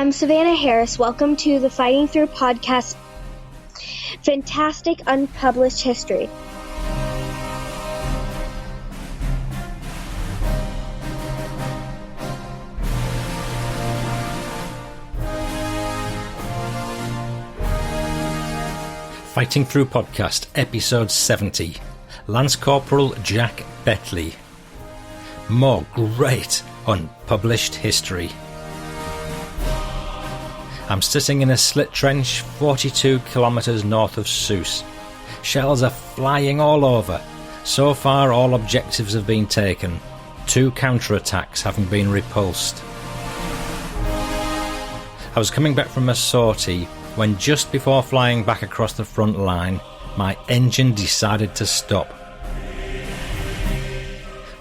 I'm Savannah Harris. Welcome to the Fighting Through podcast, Fantastic Unpublished History. Fighting Through Podcast, Episode 70, Lance Corporal Jack Bettley. More great unpublished history. I'm sitting in a slit trench 42 kilometres north of Sousse. Shells are flying all over. So far all objectives have been taken, 2 counterattacks having been repulsed. I was coming back from a sortie when, just before flying back across the front line, my engine decided to stop.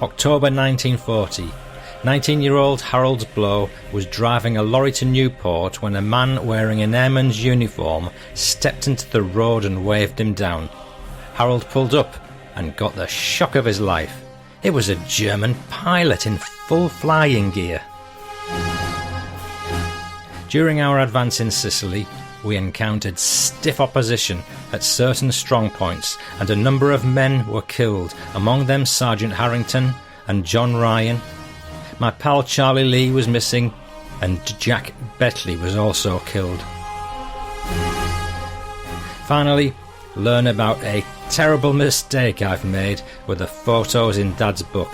October 1940. 19-year-old Harold Blow was driving a lorry to Newport when a man wearing an airman's uniform stepped into the road and waved him down. Harold pulled up and got the shock of his life. It was a German pilot in full flying gear. During our advance in Sicily, we encountered stiff opposition at certain strong points, and a number of men were killed, among them Sergeant Harrington and John Ryan. My pal Charlie Lee was missing, and Jack Bettley was also killed. Finally, learn about a terrible mistake I've made with the photos in Dad's book,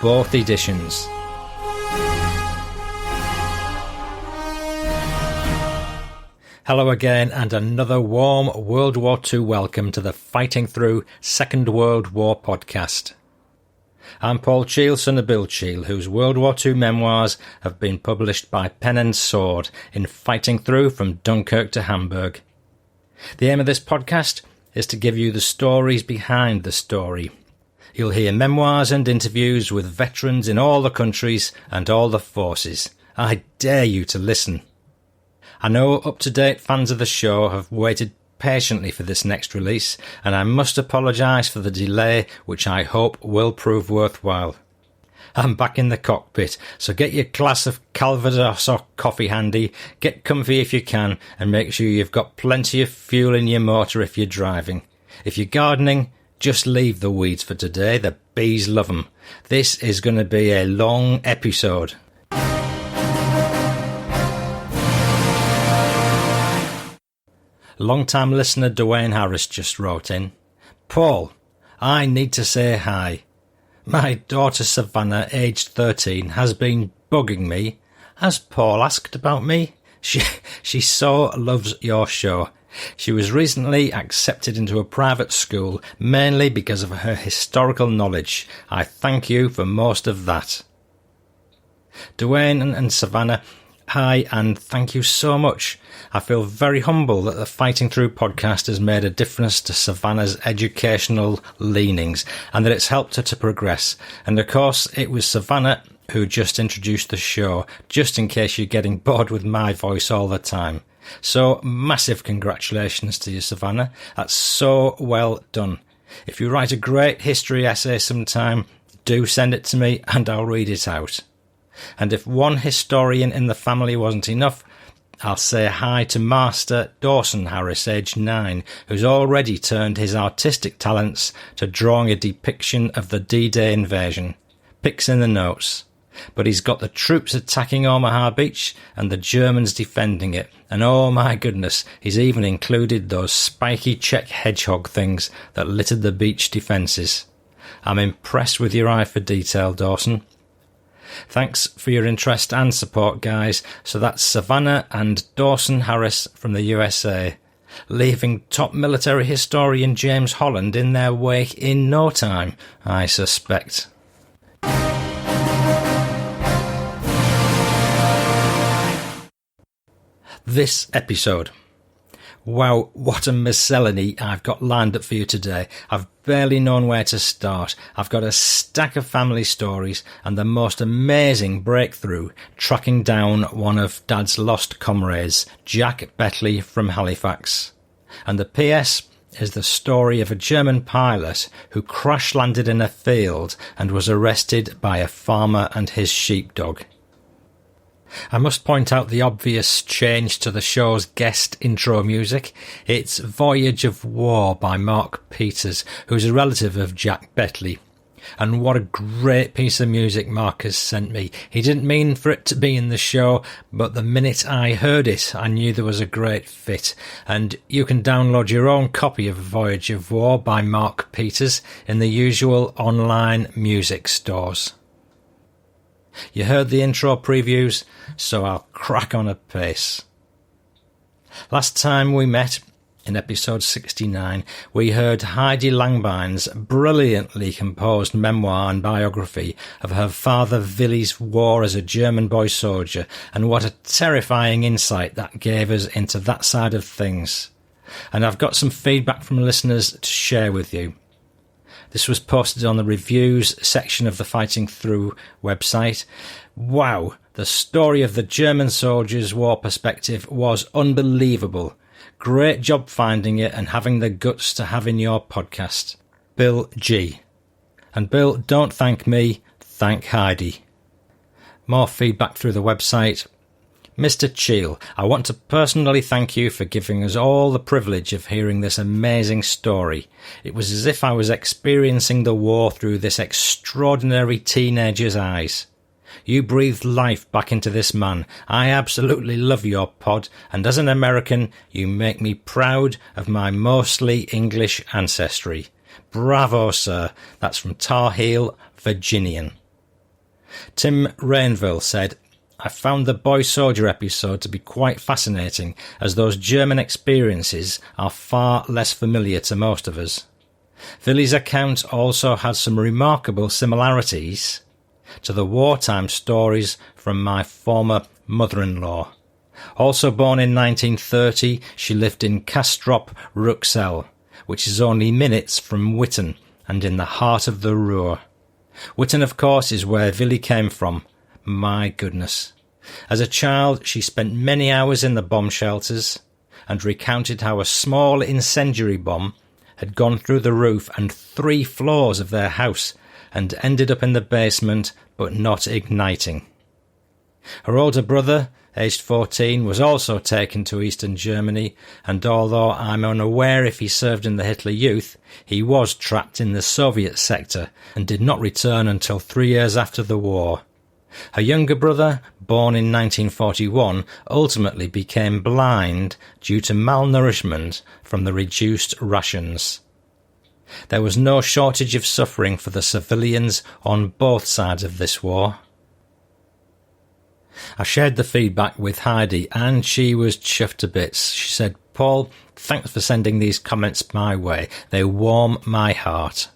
both editions. Hello again, and another warm World War II welcome to the Fighting Through Second World War podcast. I'm Paul Cheel, son of Bill Cheel, whose World War II memoirs have been published by Pen and Sword in Fighting Through from Dunkirk to Hamburg. The aim of this podcast is to give you the stories behind the story. You'll hear memoirs and interviews with veterans in all the countries and all the forces. I dare you to listen. I know up-to-date fans of the show have waited patiently for this next release, and I must apologise for the delay, which I hope will prove worthwhile. I'm back in the cockpit, so get your glass of Calvados or coffee handy, get comfy if you can, and make sure you've got plenty of fuel in your motor if you're driving. If you're gardening, just leave the weeds for today, the bees love 'em. This is going to be a long episode. Long-time listener Dwayne Harris just wrote in, Paul, I need to say hi. My daughter Savannah, aged 13, has been bugging me. Has Paul asked about me? She so loves your show. She was recently accepted into a private school, mainly because of her historical knowledge. I thank you for most of that. Dwayne and Savannah, hi, and thank you so much. I feel very humble that the Fighting Through podcast has made a difference to Savannah's educational leanings and that it's helped her to progress. And of course, it was Savannah who just introduced the show, just in case you're getting bored with my voice all the time. So, massive congratulations to you, Savannah. That's so well done. If you write a great history essay sometime, do send it to me and I'll read it out. And if one historian in the family wasn't enough, I'll say hi to Master Dawson Harris, aged 9, who's already turned his artistic talents to drawing a depiction of the D-Day invasion. Pics in the notes. But he's got the troops attacking Omaha Beach and the Germans defending it. And oh my goodness, he's even included those spiky Czech hedgehog things that littered the beach defences. I'm impressed with your eye for detail, Dawson. Thanks for your interest and support, guys. So that's Savannah and Dawson Harris from the USA, leaving top military historian James Holland in their wake in no time, I suspect. This episode. Wow, what a miscellany I've got lined up for you today. I've barely known where to start. I've got a stack of family stories and the most amazing breakthrough, tracking down one of Dad's lost comrades, Jack Bettley from Halifax. And the PS is the story of a German pilot who crash-landed in a field and was arrested by a farmer and his sheepdog. I must point out the obvious change to the show's guest intro music. It's Voyage of War by Mark Peters, who's a relative of Jack Bettley. And what a great piece of music Mark has sent me. He didn't mean for it to be in the show, but the minute I heard it, I knew there was a great fit. And you can download your own copy of Voyage of War by Mark Peters in the usual online music stores. You heard the intro previews, so I'll crack on at pace. Last time we met, in episode 69, we heard Heidi Langbine's brilliantly composed memoir and biography of her father Willy's war as a German boy soldier, and what a terrifying insight that gave us into that side of things. And I've got some feedback from listeners to share with you. This was posted on the reviews section of the Fighting Through website. Wow, the story of the German soldiers' war perspective was unbelievable. Great job finding it and having the guts to have in your podcast. Bill G. And Bill, don't thank me, thank Heidi. More feedback through the website. Mr. Cheel, I want to personally thank you for giving us all the privilege of hearing this amazing story. It was as if I was experiencing the war through this extraordinary teenager's eyes. You breathed life back into this man. I absolutely love your pod, and as an American, you make me proud of my mostly English ancestry. Bravo, sir. That's from Tar Heel, Virginian. Tim Rainville said, I found the boy soldier episode to be quite fascinating, as those German experiences are far less familiar to most of us. Willy's account also had some remarkable similarities to the wartime stories from my former mother-in-law. Also born in 1930, she lived in Castrop, Ruxelles, which is only minutes from Witten and in the heart of the Ruhr. Witten, of course, is where Willy came from. My goodness. As a child, she spent many hours in the bomb shelters and recounted how a small incendiary bomb had gone through the roof and 3 floors of their house and ended up in the basement but not igniting. Her older brother, aged 14, was also taken to Eastern Germany, and although I'm unaware if he served in the Hitler Youth, he was trapped in the Soviet sector and did not return until 3 years after the war. Her younger brother, born in 1941, ultimately became blind due to malnourishment from the reduced rations. There was no shortage of suffering for the civilians on both sides of this war. I shared the feedback with Heidi and she was chuffed to bits. She said, Paul, thanks for sending these comments my way. They warm my heart.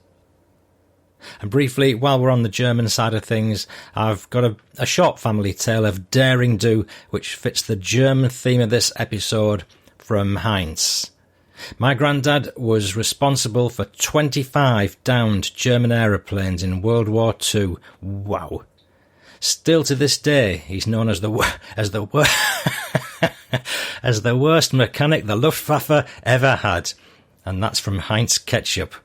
And briefly, while we're on the German side of things, I've got a short family tale of daring do which fits the German theme of this episode from Heinz. My granddad was responsible for 25 downed German aeroplanes in World War II. Wow. Still to this day, he's known as the worst mechanic the Luftwaffe ever had. And that's from Heinz Ketchup.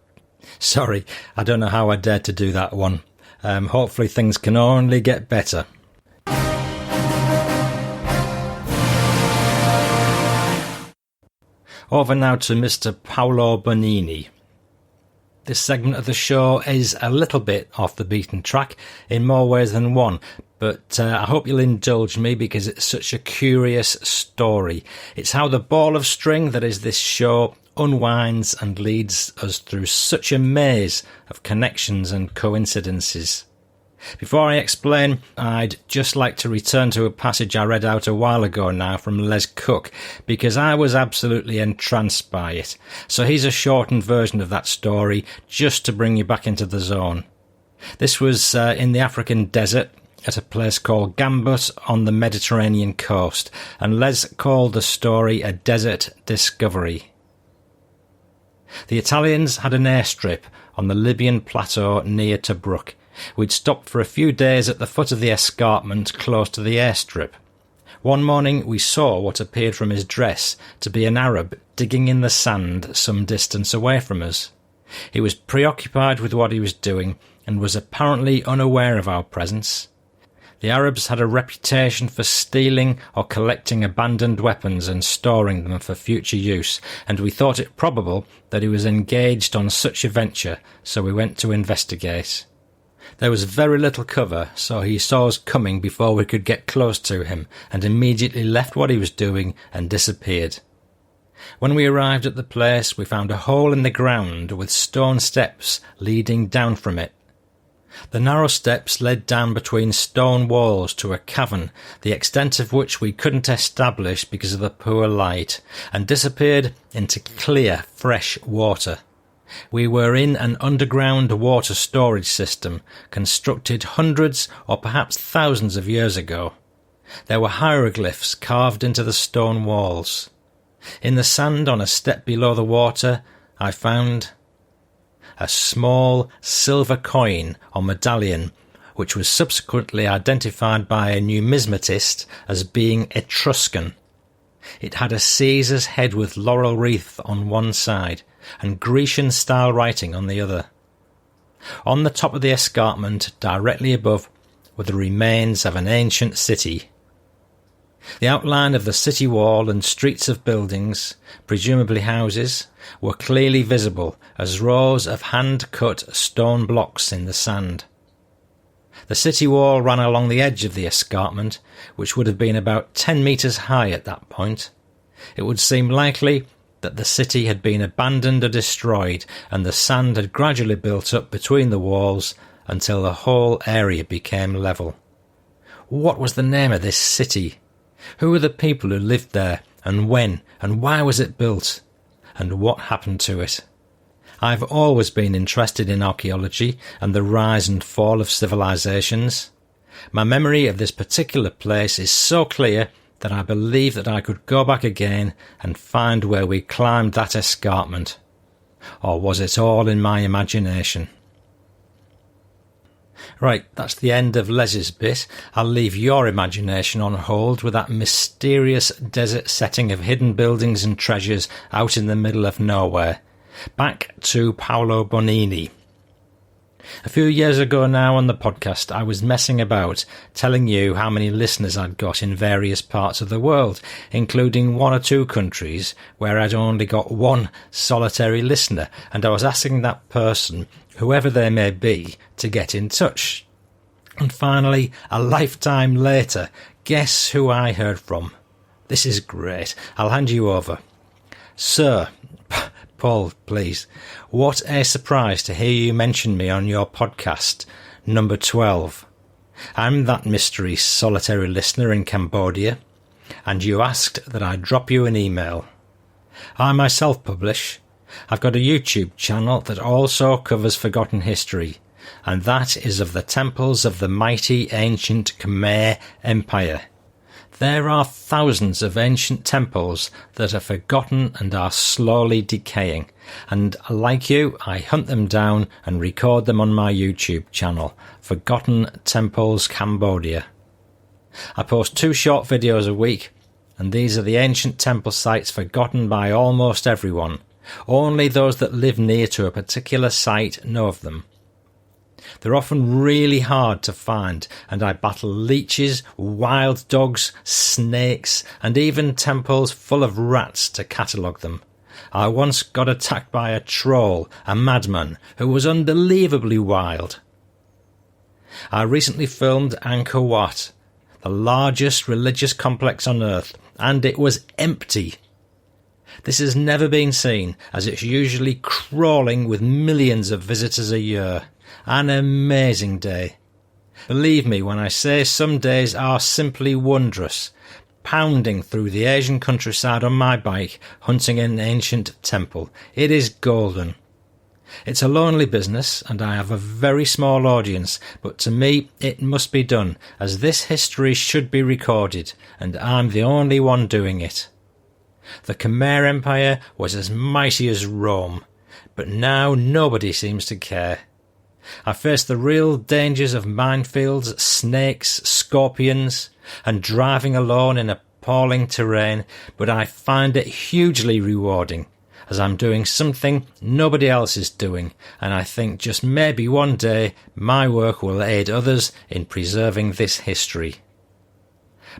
Sorry, I don't know how I dared to do that one. Hopefully things can only get better. Over now to Mr. Paolo Bonini. This segment of the show is a little bit off the beaten track in more ways than one, but I hope you'll indulge me because it's such a curious story. It's how the ball of string that is this show unwinds and leads us through such a maze of connections and coincidences. Before I explain, I'd just like to return to a passage I read out a while ago now from Les Cook, because I was absolutely entranced by it. So here's a shortened version of that story, just to bring you back into the zone. This was in the African desert, at a place called Gambut on the Mediterranean coast, and Les called the story a desert discovery. The Italians had an airstrip on the Libyan plateau near Tobruk. We'd stopped for a few days at the foot of the escarpment close to the airstrip. One morning we saw what appeared from his dress to be an Arab digging in the sand some distance away from us. He was preoccupied with what he was doing and was apparently unaware of our presence. The Arabs had a reputation for stealing or collecting abandoned weapons and storing them for future use, and we thought it probable that he was engaged on such a venture, so we went to investigate. There was very little cover, so he saw us coming before we could get close to him, and immediately left what he was doing and disappeared. When we arrived at the place, we found a hole in the ground with stone steps leading down from it. The narrow steps led down between stone walls to a cavern, the extent of which we couldn't establish because of the poor light, and disappeared into clear, fresh water. We were in an underground water storage system, constructed hundreds or perhaps thousands of years ago. There were hieroglyphs carved into the stone walls. In the sand on a step below the water, I found a small silver coin or medallion, which was subsequently identified by a numismatist as being Etruscan. It had a Caesar's head with laurel wreath on one side and Grecian-style writing on the other. On the top of the escarpment, directly above, were the remains of an ancient city. The outline of the city wall and streets of buildings, presumably houses, were clearly visible as rows of hand-cut stone blocks in the sand. The city wall ran along the edge of the escarpment, which would have been about 10 metres high at that point. It would seem likely that the city had been abandoned or destroyed, and the sand had gradually built up between the walls until the whole area became level. What was the name of this city? Who were the people who lived there, and when, and why was it built? And what happened to it? I've always been interested in archaeology and the rise and fall of civilizations. My memory of this particular place is so clear that I believe that I could go back again and find where we climbed that escarpment. Or was it all in my imagination? Right, that's the end of Les's bit. I'll leave your imagination on hold with that mysterious desert setting of hidden buildings and treasures out in the middle of nowhere. Back to Paolo Bonini. A few years ago now on the podcast, I was messing about, telling you how many listeners I'd got in various parts of the world, including 1 or 2 countries where I'd only got one solitary listener, and I was asking that person, whoever they may be, to get in touch. And finally, a lifetime later, guess who I heard from? This is great. I'll hand you over. Sir, Paul, please, what a surprise to hear you mention me on your podcast, number 12. I'm that mystery solitary listener in Cambodia, and you asked that I drop you an email. I myself publish. I've got a YouTube channel that also covers forgotten history, and that is of the temples of the mighty ancient Khmer Empire. There are thousands of ancient temples that are forgotten and are slowly decaying, and like you, I hunt them down and record them on my YouTube channel, Forgotten Temples Cambodia. I post 2 short videos a week, and these are the ancient temple sites forgotten by almost everyone. Only those that live near to a particular site know of them. They're often really hard to find, and I battle leeches, wild dogs, snakes, and even temples full of rats to catalogue them. I once got attacked by a troll, a madman, who was unbelievably wild. I recently filmed Angkor Wat, the largest religious complex on earth, and it was empty. This has never been seen, as it's usually crawling with millions of visitors a year. An amazing day. Believe me when I say some days are simply wondrous, pounding through the Asian countryside on my bike, hunting an ancient temple. It is golden. It's a lonely business, and I have a very small audience, but to me it must be done, as this history should be recorded, and I'm the only one doing it. The Khmer Empire was as mighty as Rome, but now nobody seems to care. I face the real dangers of minefields, snakes, scorpions, and driving alone in appalling terrain, but I find it hugely rewarding. as I'm doing something nobody else is doing, and I think just maybe one day my work will aid others in preserving this history.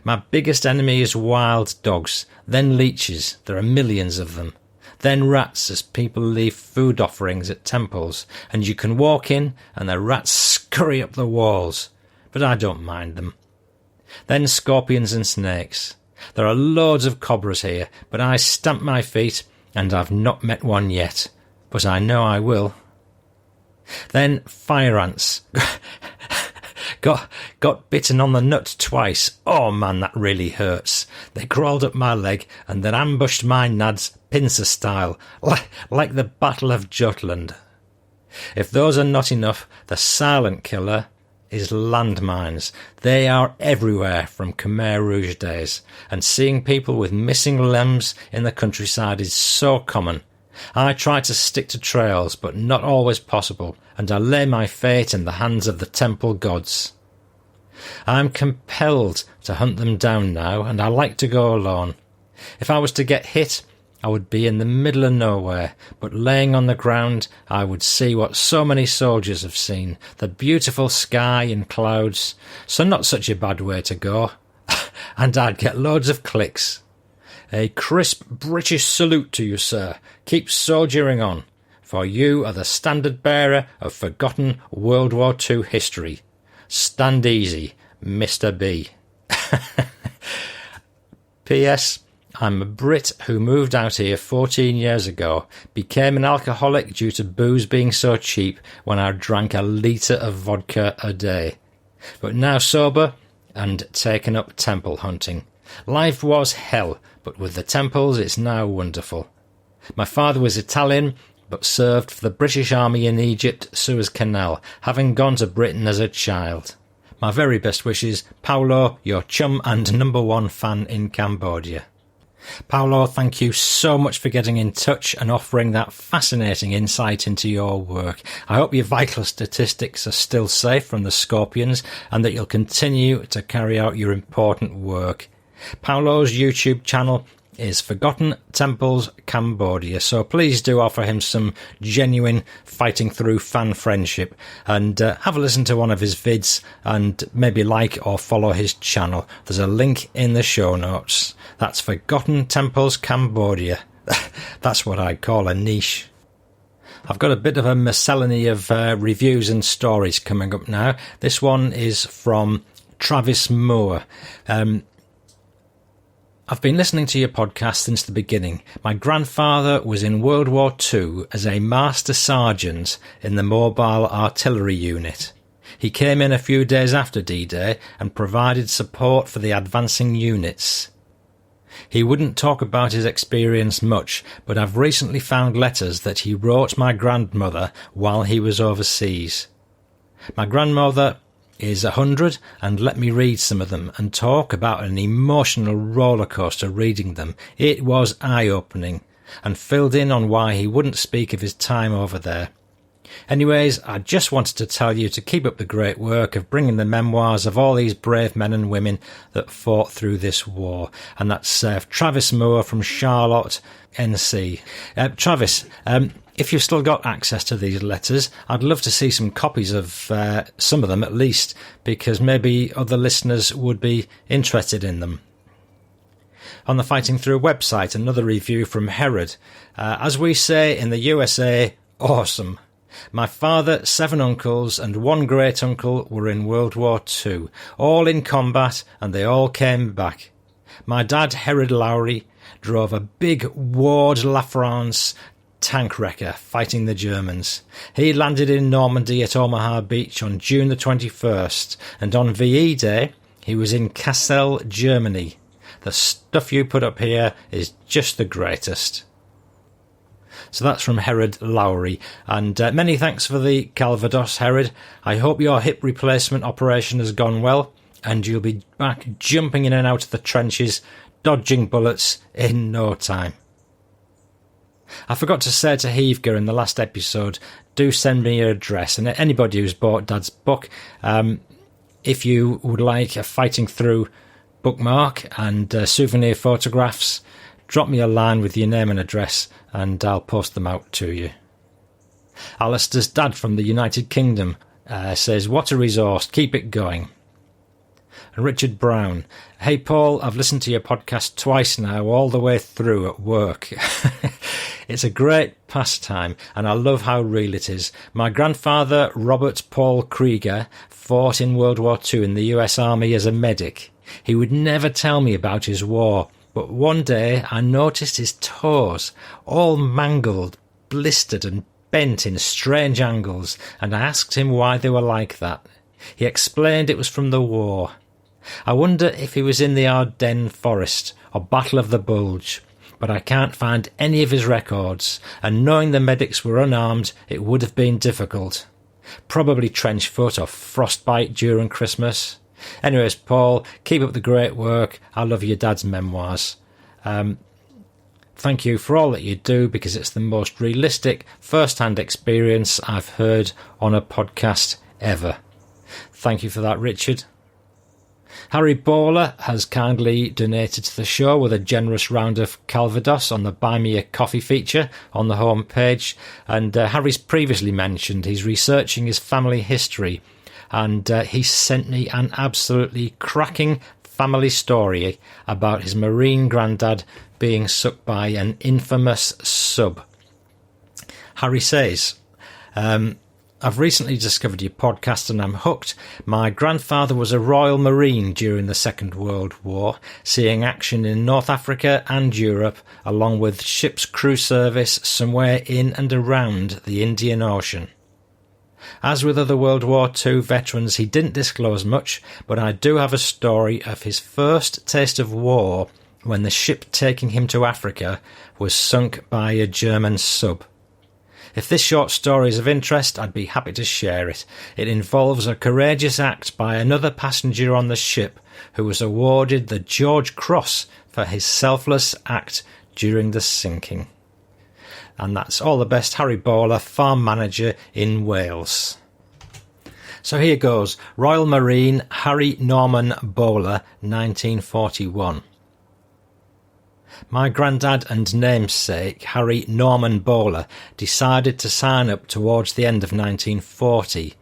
My biggest enemy is wild dogs, then leeches, there are millions of them, then rats as people leave food offerings at temples, and you can walk in and the rats scurry up the walls, but I don't mind them. Then scorpions and snakes. There are loads of cobras here, but I stamp my feet, and I've not met one yet, but I know I will. Then fire ants. Got bitten on the nut twice. Oh man, that really hurts. They crawled up my leg and then ambushed my nads pincer style, like the Battle of Jutland. If those are not enough, the silent killer is landmines. They are everywhere from Khmer Rouge days, and seeing people with missing limbs in the countryside is so common. I try to stick to trails, but not always possible, and I lay my fate in the hands of the temple gods. I am compelled to hunt them down now, and I like to go alone. If I was to get hit, I would be in the middle of nowhere, but laying on the ground I would see what so many soldiers have seen, the beautiful sky and clouds, so not such a bad way to go, and I'd get loads of clicks. A crisp British salute to you, sir. Keep soldiering on, for you are the standard-bearer of forgotten World War II history. Stand easy, Mr. B. P.S. I'm a Brit who moved out here 14 years ago, became an alcoholic due to booze being so cheap when I drank a litre of vodka a day, but now sober and taken up temple hunting. Life was hell, but with the temples it's now wonderful. My father was Italian, but served for the British Army in Egypt, Suez Canal, having gone to Britain as a child. My very best wishes, Paolo, your chum and #1 fan in Cambodia. Paolo, thank you so much for getting in touch and offering that fascinating insight into your work. I hope your vital statistics are still safe from the scorpions and that you'll continue to carry out your important work. Paolo's YouTube channel is Forgotten Temples Cambodia, so please do offer him some genuine fighting through fan friendship and have a listen to one of his vids and maybe like or follow his channel. There's a link in the show notes. That's Forgotten Temples Cambodia. That's what I call a niche. I've got a bit of a miscellany of reviews and stories coming up now. This one is from Travis Moore. I've been listening to your podcast since the beginning. My grandfather was in World War II as a master sergeant in the Mobile Artillery Unit. He came in a few days after D-Day and provided support for the advancing units. He wouldn't talk about his experience much, but I've recently found letters that he wrote my grandmother while he was overseas. My grandmother is 100, and let me read some of them and talk about an emotional roller coaster reading them. It was eye-opening and filled in on why he wouldn't speak of his time over there. Anyways, I just wanted to tell you to keep up the great work of bringing the memoirs of all these brave men and women that fought through this war. And that's Travis Moore from Charlotte, NC. Travis, if you've still got access to these letters, I'd love to see some copies of some of them at least, because maybe other listeners would be interested in them. On the Fighting Through website, another review from Herod. As we say in the USA, awesome. My father, 7 uncles and 1 great-uncle were in World War II, all in combat, and they all came back. My dad, Herod Lowry, drove a big Ward La France tank wrecker fighting the Germans. He landed in Normandy at Omaha Beach on June the 21st, and on VE Day he was in Kassel, Germany. The stuff you put up here is just the greatest. So that's from Herod Lowry, and many thanks for the Calvados, Herod. I hope your hip replacement operation has gone well, and you'll be back jumping in and out of the trenches, dodging bullets in no time. I forgot to say to Heavger in the last episode, do send me your address, and anybody who's bought Dad's book, if you would like a Fighting Through bookmark and souvenir photographs, drop me a line with your name and address and I'll post them out to you. Alistair's dad from the United Kingdom says, what a resource, keep it going. And Richard Brown, hey Paul, I've listened to your podcast twice now, all the way through at work. It's a great pastime and I love how real it is. My grandfather, Robert Paul Krieger, fought in World War II in the US Army as a medic. He would never tell me about his war, but one day I noticed his toes, all mangled, blistered and bent in strange angles, and I asked him why they were like that. He explained it was from the war. I wonder if he was in the Ardennes Forest or Battle of the Bulge, but I can't find any of his records, and knowing the medics were unarmed, it would have been difficult. Probably trench foot or frostbite during Christmas. Anyways, Paul, keep up the great work. I love your dad's memoirs. Thank you for all that you do, because it's the most realistic first-hand experience I've heard on a podcast ever. Thank you for that, Richard. Harry Bowler has kindly donated to the show with a generous round of Calvados on the Buy Me a Coffee feature on the home page. And Harry's previously mentioned he's researching his family history, and he sent me an absolutely cracking family story about his Marine granddad being sucked by an infamous sub. Harry says, I've recently discovered your podcast and I'm hooked. My grandfather was a Royal Marine during the Second World War, seeing action in North Africa and Europe, along with ship's crew service somewhere in and around the Indian Ocean. As with other World War II veterans, he didn't disclose much, but I do have a story of his first taste of war when the ship taking him to Africa was sunk by a German sub. If this short story is of interest, I'd be happy to share it. It involves a courageous act by another passenger on the ship who was awarded the George Cross for his selfless act during the sinking. And that's all the best, Harry Bowler, farm manager in Wales. So here goes. Royal Marine Harry Norman Bowler, 1941. My granddad and namesake, Harry Norman Bowler, decided to sign up towards the end of 1940.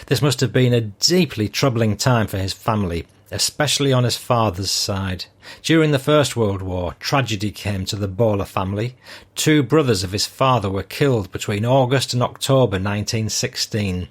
This must have been a deeply troubling time for his family, especially on his father's side. During the First World War, tragedy came to the Bowler family. 2 brothers of his father were killed between August and October 1916.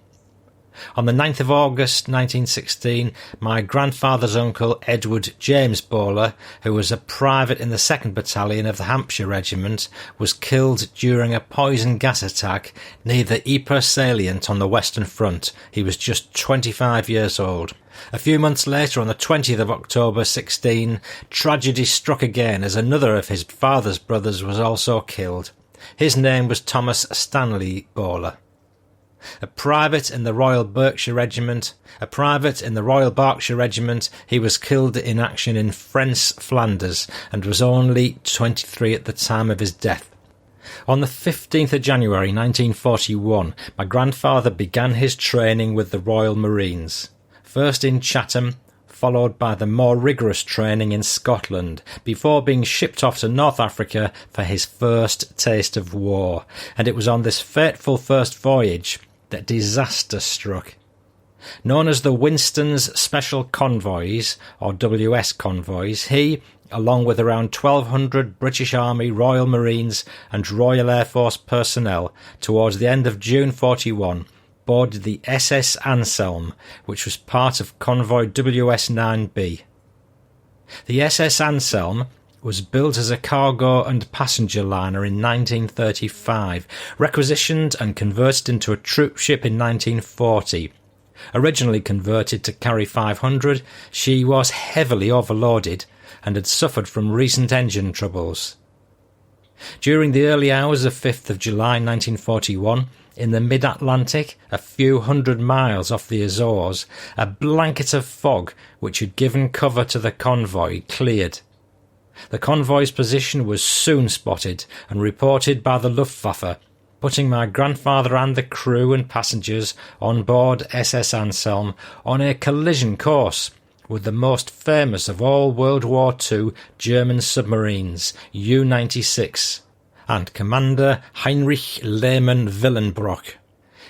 On the 9th of August 1916, my grandfather's uncle Edward James Bowler, who was a private in the 2nd Battalion of the Hampshire Regiment, was killed during a poison gas attack near the Ypres salient on the Western Front. He was just 25 years old. A few months later, on the 20th of October 16, tragedy struck again as another of his father's brothers was also killed. His name was Thomas Stanley Bowler. A private in the Royal Berkshire Regiment, he was killed in action in French Flanders and was only 23 at the time of his death. On the 15th of January 1941, my grandfather began his training with the Royal Marines, first in Chatham, followed by the more rigorous training in Scotland, before being shipped off to North Africa for his first taste of war. And it was on this fateful first voyage that disaster struck. Known as the Winston's Special Convoys, or WS Convoys, he, along with around 1,200 British Army, Royal Marines and Royal Air Force personnel, towards the end of June 41, boarded the SS Anselm, which was part of Convoy WS-9B. The SS Anselm was built as a cargo and passenger liner in 1935, requisitioned and converted into a troop ship in 1940. Originally converted to carry 500, she was heavily overloaded and had suffered from recent engine troubles. During the early hours of 5th of July 1941, in the mid-Atlantic, a few hundred miles off the Azores, a blanket of fog which had given cover to the convoy cleared. The convoy's position was soon spotted and reported by the Luftwaffe, putting my grandfather and the crew and passengers on board SS Anselm on a collision course, with the most famous of all World War II German submarines, U-96, and Commander Heinrich Lehmann Willenbrock.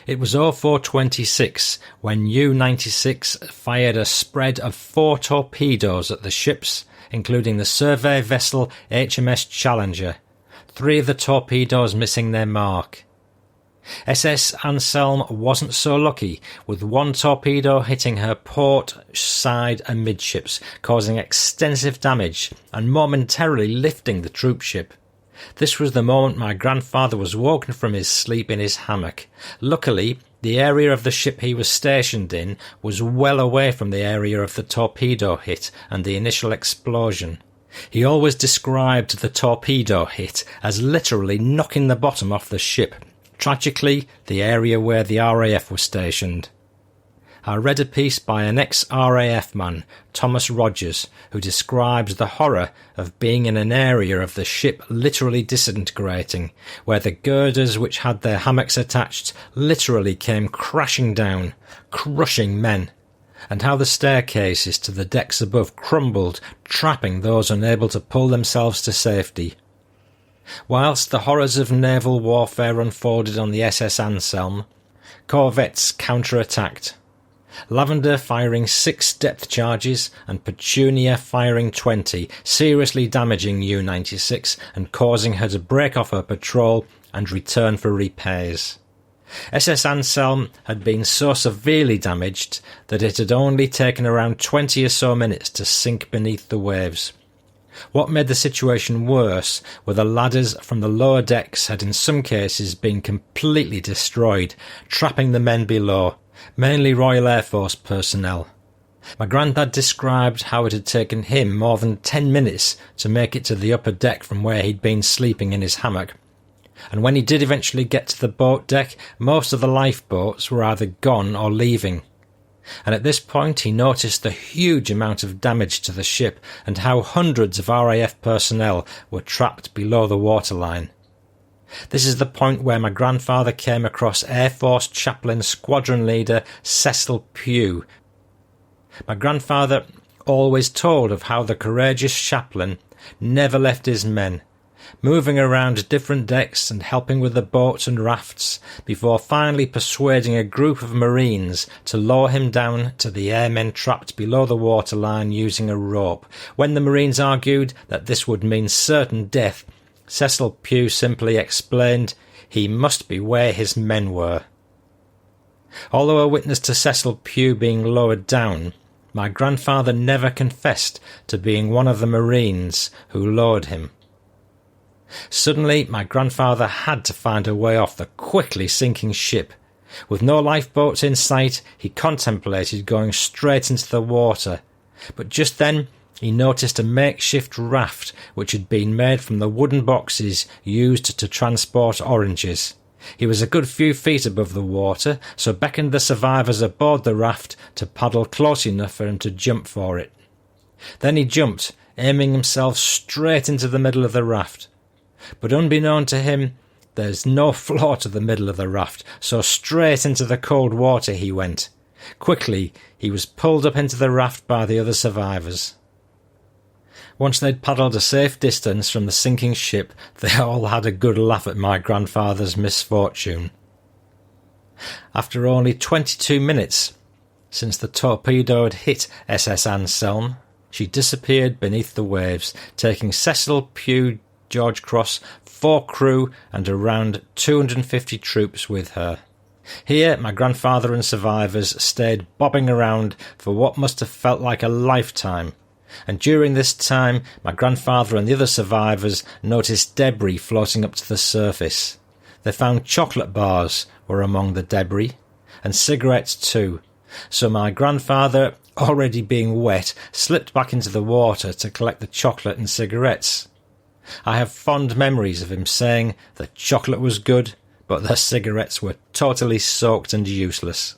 It was 0426 when U-96 fired a spread of 4 torpedoes at the ships, including the survey vessel HMS Challenger, 3 of the torpedoes missing their mark. SS Anselm wasn't so lucky, with 1 torpedo hitting her port, side amidships, causing extensive damage and momentarily lifting the troopship. This was the moment my grandfather was woken from his sleep in his hammock. Luckily, the area of the ship he was stationed in was well away from the area of the torpedo hit and the initial explosion. He always described the torpedo hit as literally knocking the bottom off the ship, tragically the area where the RAF was stationed. I read a piece by an ex-RAF man, Thomas Rogers, who describes the horror of being in an area of the ship literally disintegrating, where the girders which had their hammocks attached literally came crashing down, crushing men, and how the staircases to the decks above crumbled, trapping those unable to pull themselves to safety. Whilst the horrors of naval warfare unfolded on the SS Anselm, corvettes counter-attacked. Lavender firing 6 depth charges and Petunia firing 20, seriously damaging U-96 and causing her to break off her patrol and return for repairs. SS Anselm had been so severely damaged that it had only taken around 20 or so minutes to sink beneath the waves. What made the situation worse were the ladders from the lower decks had in some cases been completely destroyed, trapping the men below, mainly Royal Air Force personnel. My granddad described how it had taken him more than 10 minutes to make it to the upper deck from where he'd been sleeping in his hammock. And when he did eventually get to the boat deck, most of the lifeboats were either gone or leaving. And at this point he noticed the huge amount of damage to the ship and how hundreds of RAF personnel were trapped below the waterline. This is the point where my grandfather came across Air Force Chaplain Squadron Leader Cecil Pugh. My grandfather always told of how the courageous chaplain never left his men, moving around different decks and helping with the boats and rafts, before finally persuading a group of Marines to lower him down to the airmen trapped below the waterline using a rope. When the Marines argued that this would mean certain death, Cecil Pugh simply explained he must be where his men were. Although a witness to Cecil Pugh being lowered down, my grandfather never confessed to being one of the Marines who lowered him. Suddenly, my grandfather had to find a way off the quickly sinking ship. With no lifeboats in sight, he contemplated going straight into the water. But just then, he noticed a makeshift raft which had been made from the wooden boxes used to transport oranges. He was a good few feet above the water, so beckoned the survivors aboard the raft to paddle close enough for him to jump for it. Then he jumped, aiming himself straight into the middle of the raft. But unbeknown to him, there's no floor to the middle of the raft, so straight into the cold water he went. Quickly, he was pulled up into the raft by the other survivors. Once they'd paddled a safe distance from the sinking ship, they all had a good laugh at my grandfather's misfortune. After only 22 minutes since the torpedo had hit SS Anselm, she disappeared beneath the waves, taking Cecil Pugh, George Cross, 4 crew and around 250 troops with her. Here my grandfather and survivors stayed bobbing around for what must have felt like a lifetime, and during this time my grandfather and the other survivors noticed debris floating up to the surface. They found chocolate bars were among the debris, and cigarettes too, so my grandfather, already being wet, slipped back into the water to collect the chocolate and cigarettes. I have fond memories of him saying the chocolate was good, but the cigarettes were totally soaked and useless.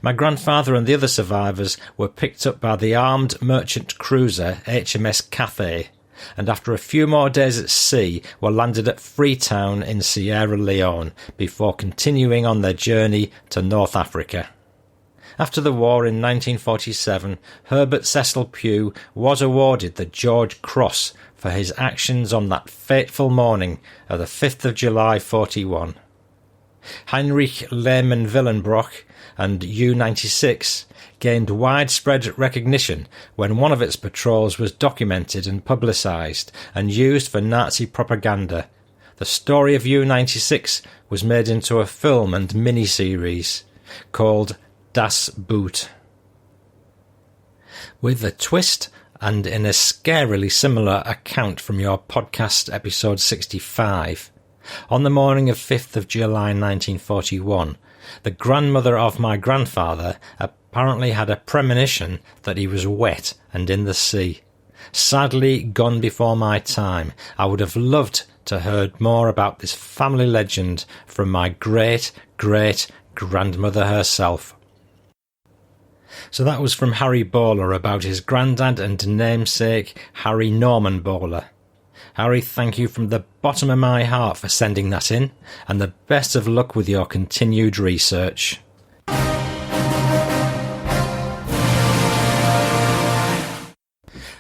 My grandfather and the other survivors were picked up by the armed merchant cruiser HMS Cathay, and after a few more days at sea were landed at Freetown in Sierra Leone before continuing on their journey to North Africa. After the war in 1947, Herbert Cecil Pugh was awarded the George Cross for his actions on that fateful morning of the 5th of July 41. Heinrich Lehmann-Willenbrock and U-96 gained widespread recognition when one of its patrols was documented and publicised and used for Nazi propaganda. The story of U-96 was made into a film and mini-series called Das Boot. With a twist, and in a scarily similar account from your podcast episode 65, on the morning of 5th of July 1941, the grandmother of my grandfather apparently had a premonition that he was wet and in the sea. Sadly gone before my time. I would have loved to have heard more about this family legend from my great-great-grandmother herself. So that was from Harry Bowler about his granddad and namesake Harry Norman Bowler. Harry, thank you from the bottom of my heart for sending that in, and the best of luck with your continued research.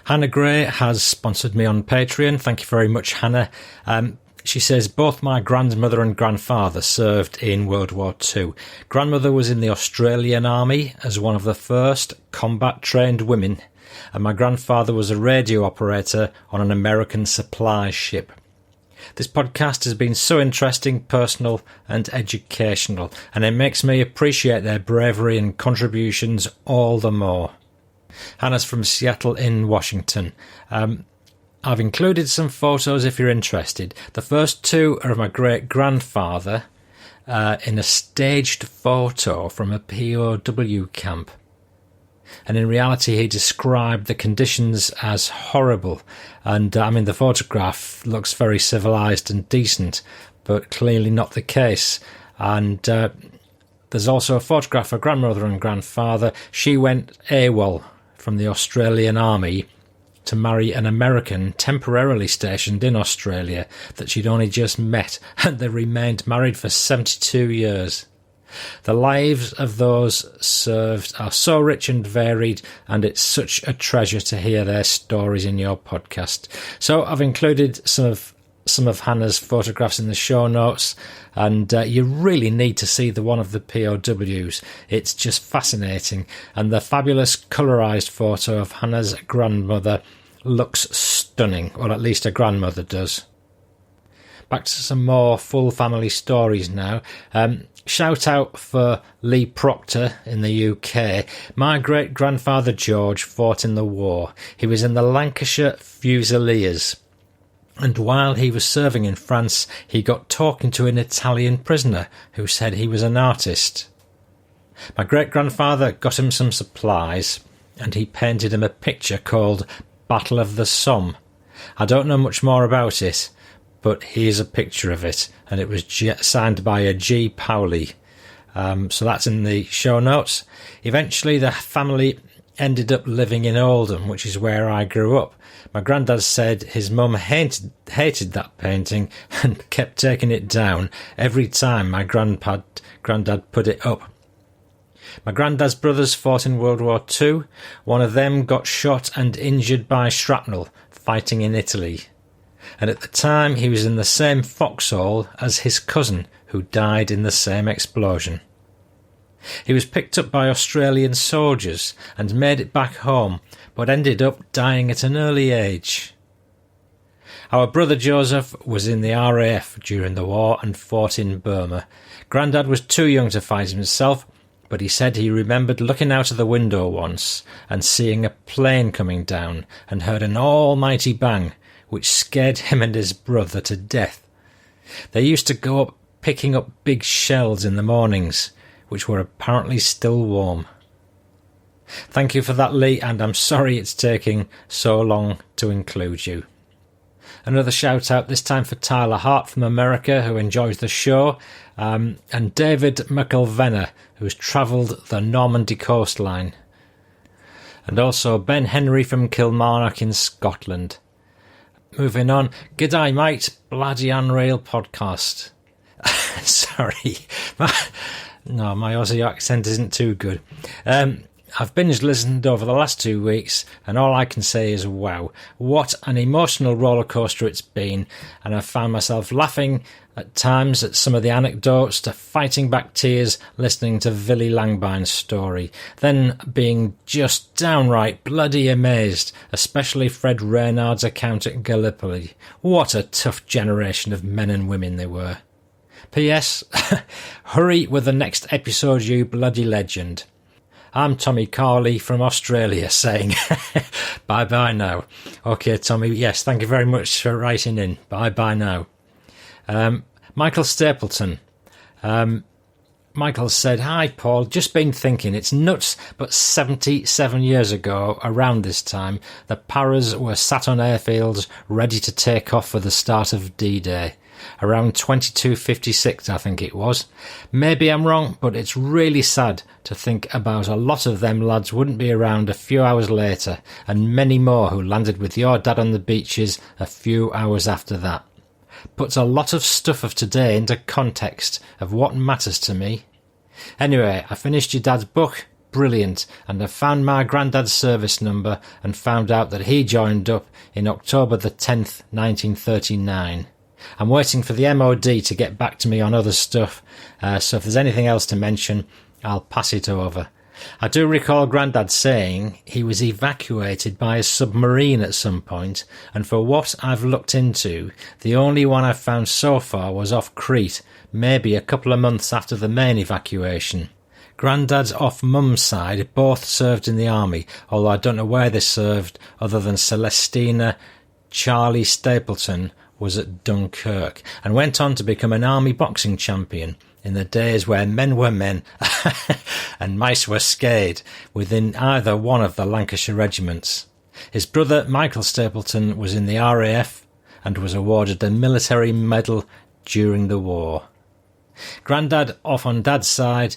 Hannah Gray has sponsored me on Patreon. Thank you very much, Hannah. She says, both my grandmother and grandfather served in World War II. Grandmother was in the Australian Army as one of the first combat-trained women, and my grandfather was a radio operator on an American supply ship. This podcast has been so interesting, personal and educational, and it makes me appreciate their bravery and contributions all the more. Hannah's from Seattle in Washington. I've included some photos if you're interested. The first two are of my great-grandfather in a staged photo from a POW camp. And in reality, he described the conditions as horrible. And, the photograph looks very civilised and decent, but clearly not the case. And there's also a photograph of grandmother and grandfather. She went AWOL from the Australian Army to marry an American temporarily stationed in Australia that she'd only just met, and they remained married for 72 years. The lives of those served are so rich and varied, and it's such a treasure to hear their stories in your podcast. So I've included some of Hannah's photographs in the show notes, and you really need to see the one of the POWs. It's just fascinating, and the fabulous colourised photo of Hannah's grandmother looks stunning, or at least her grandmother does. Back to some more full family stories now. Shout out for Lee Proctor in the UK. My great-grandfather George fought in the war. He was in the Lancashire Fusiliers. And while he was serving in France, he got talking to an Italian prisoner who said he was an artist. My great-grandfather got him some supplies, and he painted him a picture called Battle of the Somme. I don't know much more about it, but here's a picture of it, and it was signed by a G. Powley. So that's in the show notes. Eventually, the family ended up living in Oldham, which is where I grew up. My granddad said his mum hated that painting and kept taking it down every time my granddad put it up. My granddad's brothers fought in World War II. One of them got shot and injured by shrapnel fighting in Italy. And at the time he was in the same foxhole as his cousin who died in the same explosion. He was picked up by Australian soldiers and made it back home, but ended up dying at an early age. Our brother Joseph was in the RAF during the war and fought in Burma. Grandad was too young to fight himself, but he said he remembered looking out of the window once and seeing a plane coming down and heard an almighty bang, which scared him and his brother to death. They used to go up picking up big shells in the mornings, which were apparently still warm. Thank you for that, Lee, and I'm sorry it's taking so long to include you. Another shout out, this time for Tyler Hart from America, who enjoys the show, and David McElvenna, who's travelled the Normandy coastline. And also Ben Henry from Kilmarnock in Scotland. Moving on, g'day mate, bloody unreal podcast. Sorry. My Aussie accent isn't too good. I've binge listened over the last 2 weeks, and all I can say is wow, what an emotional roller coaster it's been, and I've found myself laughing at times at some of the anecdotes, to fighting back tears listening to Villy Langbine's story, then being just downright bloody amazed, especially Fred Reynard's account at Gallipoli. What a tough generation of men and women they were. P.S. Hurry with the next episode, you bloody legend. I'm Tommy Carley from Australia saying bye-bye now. Okay, Tommy, yes, thank you very much for writing in. Bye-bye now. Michael Stapleton. Michael said, "Hi, Paul. Just been thinking, it's nuts, but 77 years ago, around this time, the Paras were sat on airfields ready to take off for the start of D-Day. Around 22:56, I think it was. Maybe I'm wrong, but it's really sad to think about a lot of them lads wouldn't be around a few hours later, and many more who landed with your dad on the beaches a few hours after that. Puts a lot of stuff of today into context of what matters to me. Anyway, I finished your dad's book. Brilliant. And I found my granddad's service number and found out that he joined up in October the 10th, 1939. I'm waiting for the MOD to get back to me on other stuff, so if there's anything else to mention, I'll pass it over. I do recall Grandad saying he was evacuated by a submarine at some point, and for what I've looked into, the only one I've found so far was off Crete, maybe a couple of months after the main evacuation. Grandad's off Mum's side both served in the army, although I don't know where they served other than Celestina. Charlie Stapleton was at Dunkirk and went on to become an army boxing champion in the days where men were men and mice were scared within either one of the Lancashire regiments. His brother Michael Stapleton was in the RAF and was awarded a military medal during the war. Grandad off on Dad's side,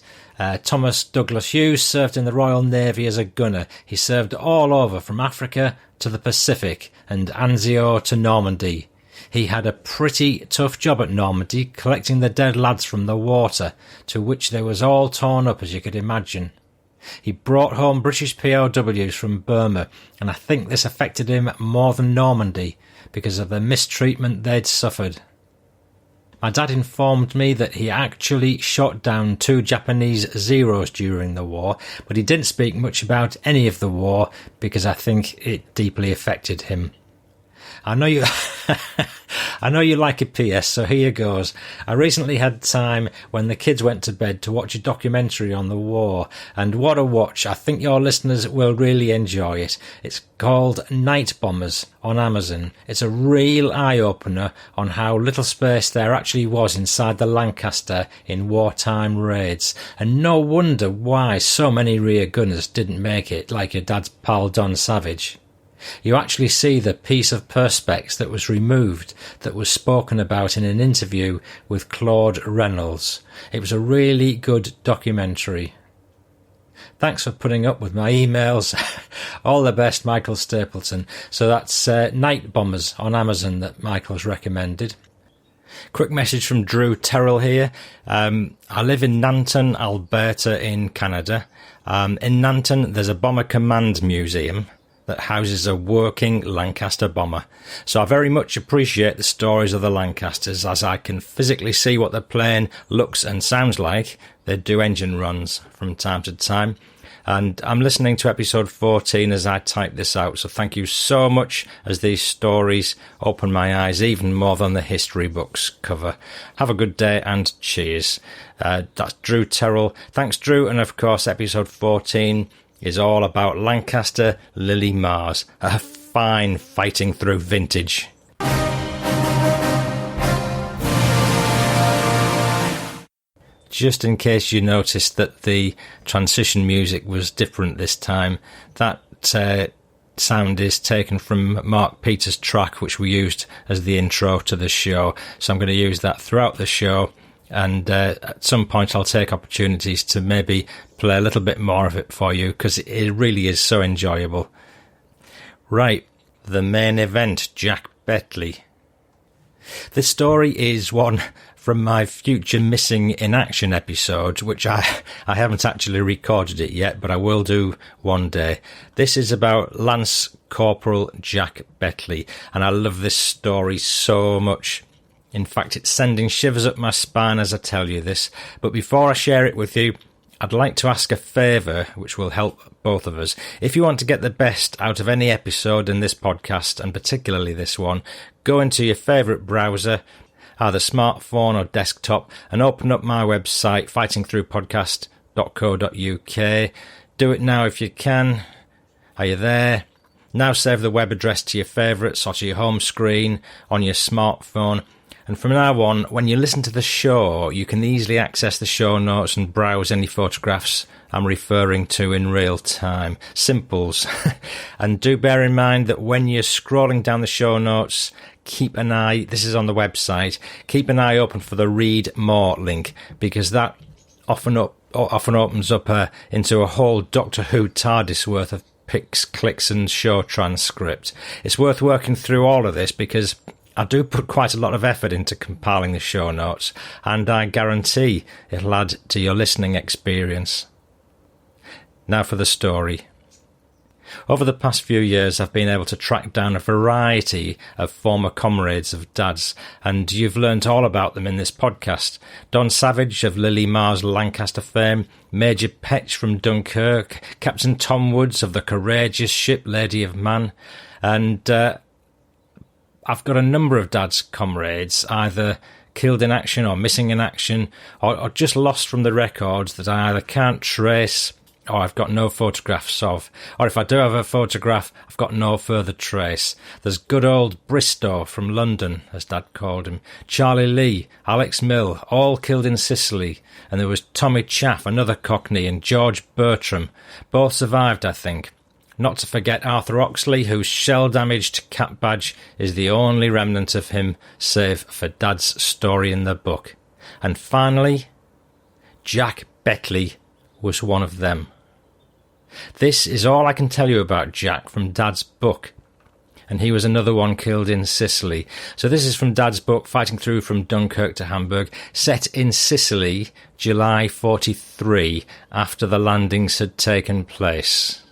Thomas Douglas Hughes served in the Royal Navy as a gunner. He served all over from Africa to the Pacific and Anzio to Normandy. He had a pretty tough job at Normandy, collecting the dead lads from the water, to which they was all torn up, as you could imagine. He brought home British POWs from Burma, and I think this affected him more than Normandy, because of the mistreatment they'd suffered. My dad informed me that he actually shot down 2 Japanese Zeros during the war, but he didn't speak much about any of the war, because I think it deeply affected him. I know you like a PS, so here goes. I recently had time when the kids went to bed to watch a documentary on the war, and what a watch. I think your listeners will really enjoy it. It's called Night Bombers on Amazon. It's a real eye-opener on how little space there actually was inside the Lancaster in wartime raids, and no wonder why so many rear gunners didn't make it, like your dad's pal Don Savage. You actually see the piece of perspex that was removed that was spoken about in an interview with Claude Reynolds. It was a really good documentary. Thanks for putting up with my emails. All the best, Michael Stapleton. So that's Night Bombers on Amazon that Michael's recommended. Quick message from Drew Terrell here. I live in Nanton, Alberta in Canada. In Nanton there's a Bomber Command Museum that houses a working Lancaster bomber. So I very much appreciate the stories of the Lancasters, as I can physically see what the plane looks and sounds like. They do engine runs from time to time. And I'm listening to episode 14 as I type this out, so thank you so much, as these stories open my eyes even more than the history books cover. Have a good day and cheers. That's Drew Terrell. Thanks, Drew. And of course, episode 14 is all about Lancaster Lily Mars, a fine fighting through vintage. Just in case you noticed that the transition music was different this time, that sound is taken from Mark Peters' track, which we used as the intro to the show. So I'm going to use that throughout the show. And at some point I'll take opportunities to maybe play a little bit more of it for you, because it really is so enjoyable. Right, the main event, Jack Bettley. This story is one from my future Missing in Action episode, which I haven't actually recorded it yet, but I will do one day. This is about Lance Corporal Jack Bettley, and I love this story so much. In fact, it's sending shivers up my spine as I tell you this. But before I share it with you, I'd like to ask a favour, which will help both of us. If you want to get the best out of any episode in this podcast, and particularly this one, go into your favourite browser, either smartphone or desktop, and open up my website, fightingthroughpodcast.co.uk. Do it now if you can. Are you there? Now save the web address to your favourites or to your home screen on your smartphone. And from now on, when you listen to the show, you can easily access the show notes and browse any photographs I'm referring to in real time. Simples. And do bear in mind that when you're scrolling down the show notes, keep an eye, this is on the website, keep an eye open for the read more link, because that often opens up into a whole Doctor Who TARDIS worth of pics, clicks and show transcript. It's worth working through all of this because I do put quite a lot of effort into compiling the show notes, and I guarantee it'll add to your listening experience. Now for the story. Over the past few years, I've been able to track down a variety of former comrades of Dad's, and you've learnt all about them in this podcast. Don Savage of Lily Mar's Lancaster fame, Major Petch from Dunkirk, Captain Tom Woods of the courageous ship Lady of Man, and I've got a number of Dad's comrades, either killed in action or missing in action, or just lost from the records that I either can't trace or I've got no photographs of. Or if I do have a photograph, I've got no further trace. There's good old Bristow from London, as Dad called him, Charlie Lee, Alex Mill, all killed in Sicily, and there was Tommy Chaff, another Cockney, and George Bertram. Both survived, I think. Not to forget Arthur Oxley, whose shell-damaged cap badge is the only remnant of him, save for Dad's story in the book. And finally, Jack Bettley was one of them. This is all I can tell you about Jack from Dad's book. And he was another one killed in Sicily. So this is from Dad's book, Fighting Through from Dunkirk to Hamburg, set in Sicily, July 43, after the landings had taken place.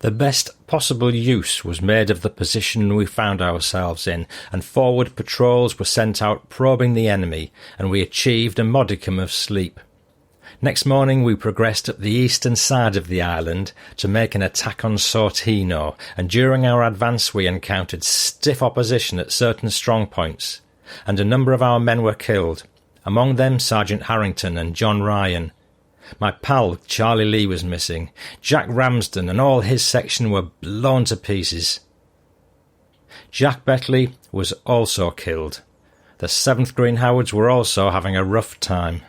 The best possible use was made of the position we found ourselves in, and forward patrols were sent out probing the enemy, and we achieved a modicum of sleep. Next morning we progressed up the eastern side of the island to make an attack on Sortino, and during our advance we encountered stiff opposition at certain strong points, and a number of our men were killed, among them Sergeant Harrington and John Ryan. My pal Charlie Lee was missing. Jack Ramsden and all his section were blown to pieces. Jack Bettley was also killed. The 7th Green Howards were also having a rough time.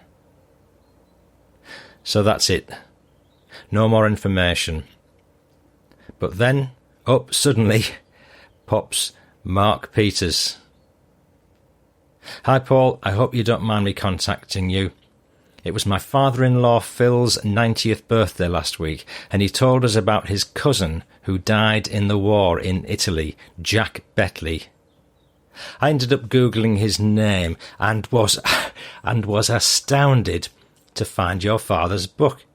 So that's it. No more information. But then, up suddenly, pops Mark Peters. Hi Paul, I hope you don't mind me contacting you. It was my father-in-law Phil's 90th birthday last week, and he told us about his cousin who died in the war in Italy, Jack Bettley. I ended up Googling his name and was astounded to find your father's book.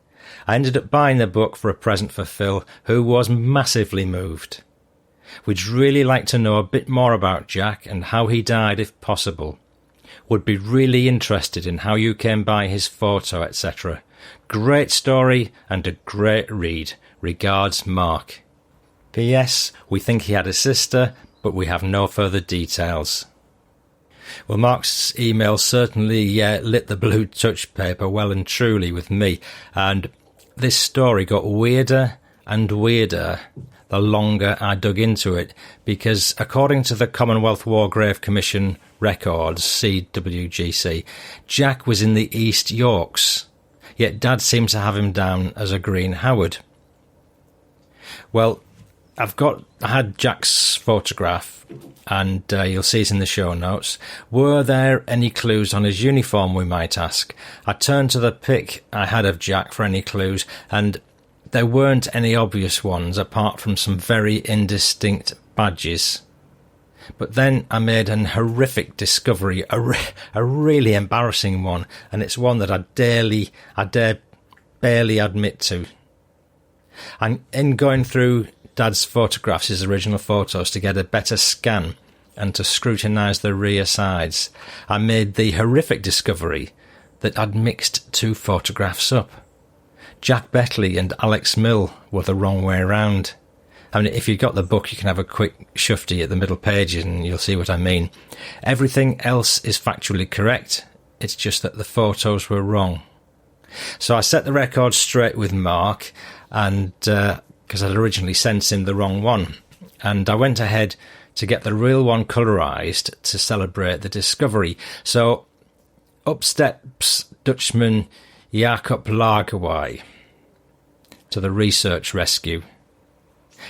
I ended up buying the book for a present for Phil, who was massively moved. We'd really like to know a bit more about Jack and how he died if possible. Would be really interested in how you came by his photo, etc. Great story and a great read. Regards, Mark. P.S. We think he had a sister, but we have no further details. Well, Mark's email certainly lit the blue touch paper well and truly with me, and this story got weirder and weirder the longer I dug into it, because according to the Commonwealth War Grave Commission records, CWGC, Jack was in the East Yorks, yet Dad seemed to have him down as a Green Howard. Well, I had Jack's photograph, and you'll see it in the show notes. Were there any clues on his uniform, we might ask? I turned to the pic I had of Jack for any clues, and there weren't any obvious ones apart from some very indistinct badges. But then I made an horrific discovery, a really embarrassing one, and it's one that I dare barely admit to. And in going through Dad's photographs, his original photos, to get a better scan and to scrutinise the rear sides, I made the horrific discovery that I'd mixed two photographs up. Jack Bettley and Alex Mill were the wrong way around. I mean, if you've got the book, you can have a quick shufty at the middle pages and you'll see what I mean. Everything else is factually correct. It's just that the photos were wrong. So I set the record straight with Mark, and because I'd originally sent him the wrong one. And I went ahead to get the real one colourised to celebrate the discovery. So up steps Dutchman WWII to the research rescue.